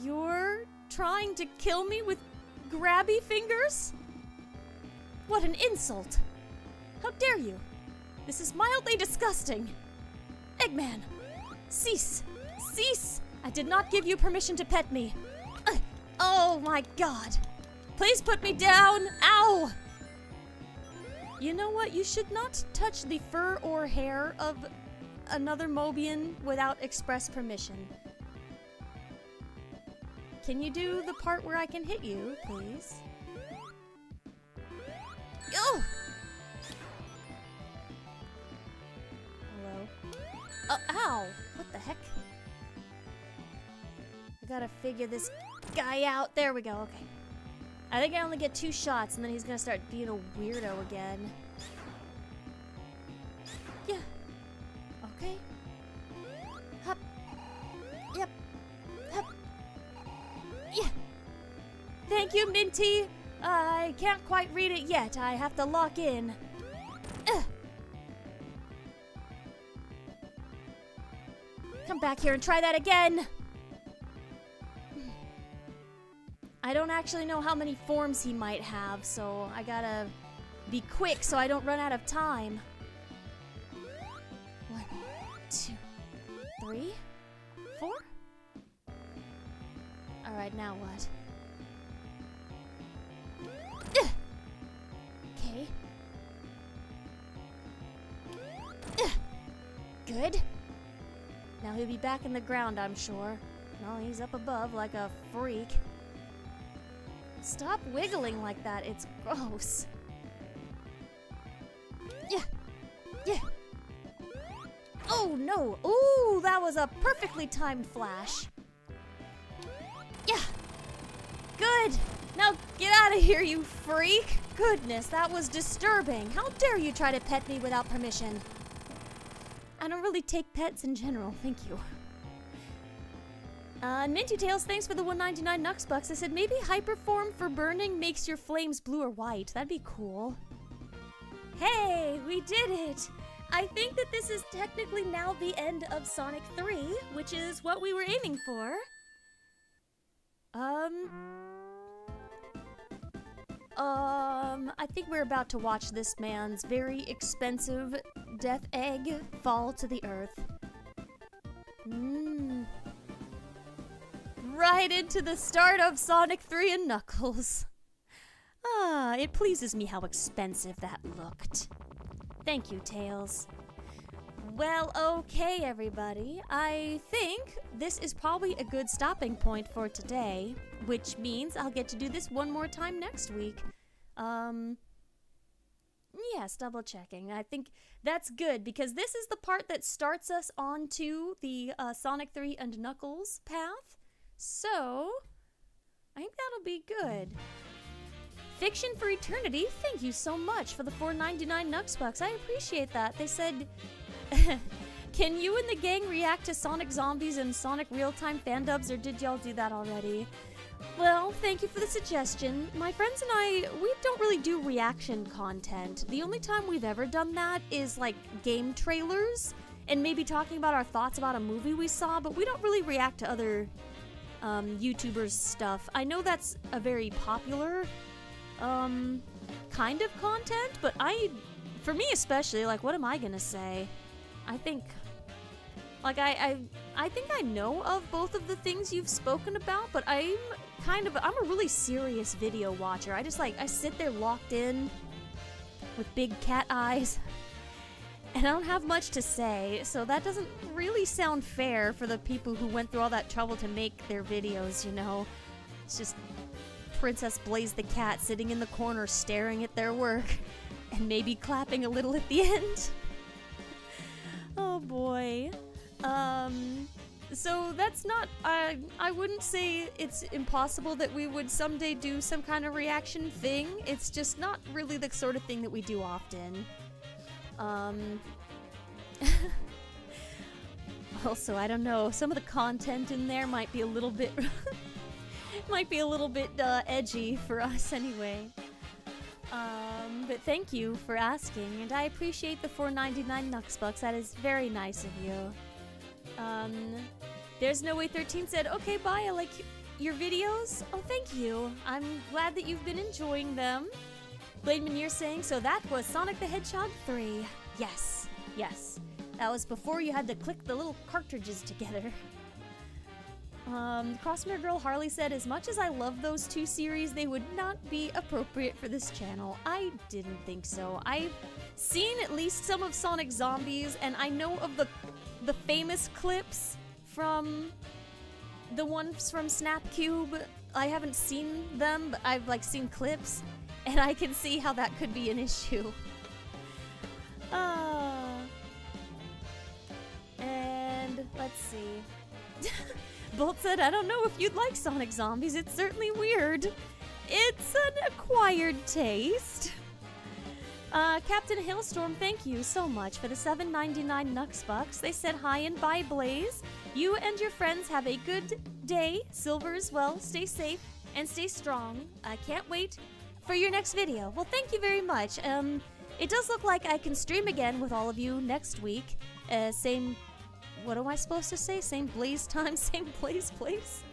You're trying to kill me with grabby fingers? What an insult! How dare you? This is mildly disgusting. Eggman, cease! Cease! I did not give you permission to pet me. Oh my god. Please put me down! Ow! You know what? You should not touch the fur or hair of another Mobian without express permission. Can you do the part where I can hit you, please? Oh! Hello? Oh, ow! What the heck? I gotta figure this guy out. There we go, okay. I think I only get 2 shots, and then he's gonna start being a weirdo again. Yeah. Okay. Hup. Yep. Hup. Yeah. Thank you, Minty. I can't quite read it yet. I have to lock in. Come back here and try that again. I don't actually know how many forms he might have, so I gotta be quick so I don't run out of time. 1, 2, 3, 4? Alright, now what? Okay. Good. Now he'll be back in the ground, I'm sure. No, he's up above like a freak. Stop wiggling like that, it's gross. Yeah. Yeah. Oh no! Ooh, that was a perfectly timed flash. Yeah. Good. Now get out of here, you freak. Goodness, that was disturbing. How dare you try to pet me without permission? I don't really take pets in general, thank you. Minty Tails, thanks for the 199 Nux Bucks. I said maybe Hyperform for burning makes your flames blue or white. That'd be cool. Hey, we did it! I think that this is technically now the end of Sonic 3, which is what we were aiming for. I think we're about to watch this man's very expensive death egg fall to the earth. Right into the start of Sonic 3 and Knuckles. Ah, it pleases me how expensive that looked. Thank you, Tails. Well, okay, everybody. I think this is probably a good stopping point for today, which means I'll get to do this one more time next week. Yes, double checking. I think that's good because this is the part that starts us onto the Sonic 3 and Knuckles path. So, I think that'll be good. Fiction for Eternity, thank you so much for the 4.99 Nux Bucks. I appreciate that. They said, can you and the gang react to Sonic Zombies and Sonic Real-Time fan-dubs, or did y'all do that already? Well, thank you for the suggestion. My friends and I, we don't really do reaction content. The only time we've ever done that is like game trailers and maybe talking about our thoughts about a movie we saw, but we don't really react to other YouTubers' stuff. I know that's a very popular kind of content, but for me especially, like, what am I gonna say? I think, like, I think I know of both of the things you've spoken about, but I'm a really serious video watcher. I sit there locked in with big cat eyes, and I don't have much to say, so that doesn't really sound fair for the people who went through all that trouble to make their videos, you know? It's just Princess Blaze the cat sitting in the corner staring at their work, and maybe clapping a little at the end. Oh boy. So that's not, I wouldn't say it's impossible that we would someday do some kind of reaction thing. It's just not really the sort of thing that we do often. Also, I don't know, some of the content in there might be a little bit, edgy for us anyway. But thank you for asking, and I appreciate the 4.99 Nux Bucks. That is very nice of you. There's No Way 13 said, okay, bye, I like your videos. Oh, thank you. I'm glad that you've been enjoying them. Blade Manir saying, so that was Sonic the Hedgehog 3. Yes, yes. That was before you had to click the little cartridges together. Crossmere Girl Harley said, as much as I love those two series, they would not be appropriate for this channel. I didn't think so. I've seen at least some of Sonic Zombies, and I know of the famous clips from the ones from Snapcube. I haven't seen them, but I've seen clips, and I can see how that could be an issue. And let's see. Bolt said, I don't know if you'd like Sonic Zombies. It's certainly weird. It's an acquired taste. Captain Hailstorm, thank you so much for the 7.99 Nux Bucks. They said hi and bye, Blaze. You and your friends have a good day. Silver as well. Stay safe and stay strong. I can't wait for your next video. Well, thank you very much. It does look like I can stream again with all of you next week. Same... What am I supposed to say? Same Blaze time, same Blaze place?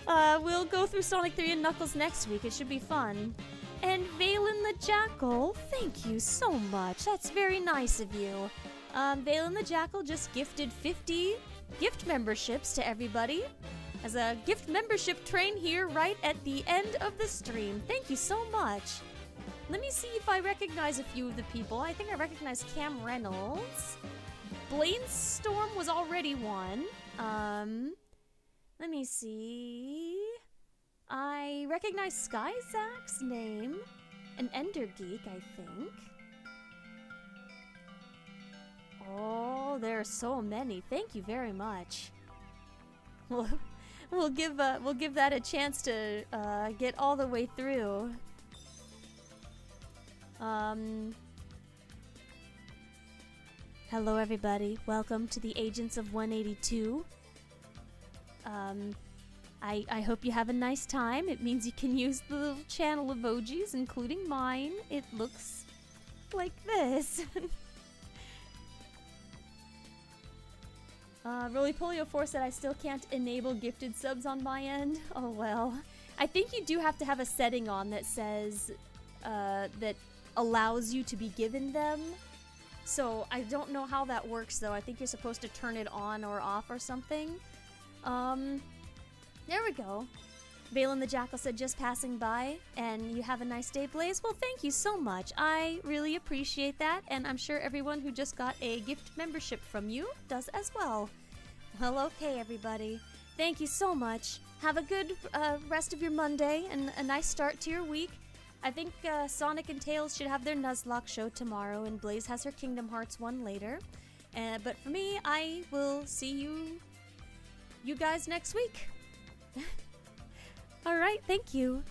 We'll go through Sonic 3 and Knuckles next week. It should be fun. And Valen the Jackal, thank you so much. That's very nice of you. Valen the Jackal just gifted 50 gift memberships to everybody. As a gift membership train here right at the end of the stream. Thank you so much. Let me see if I recognize a few of the people. I think I recognize Cam Reynolds. Blainstorm was already one. Let me see. I recognize Skyzak's name. An Ender Geek, I think. Oh, there are so many. Thank you very much. We'll give that a chance to get all the way through. Hello everybody, welcome to the Agents of 182. I hope you have a nice time. It means you can use the little channel emojis, including mine. It looks like this. Roly-Polio4 said I still can't enable gifted subs on my end. Oh well. I think you do have to have a setting on that says, that allows you to be given them. So I don't know how that works though. I think you're supposed to turn it on or off or something. There we go. Valen the Jackal said just passing by, and you have a nice day, Blaze. Well, thank you so much. I really appreciate that, and I'm sure everyone who just got a gift membership from you does as well. Well, okay, everybody. Thank you so much. Have a good rest of your Monday and a nice start to your week. I think Sonic and Tails should have their Nuzlocke show tomorrow, and Blaze has her Kingdom Hearts one later. But for me, I will see you guys next week. All right, thank you.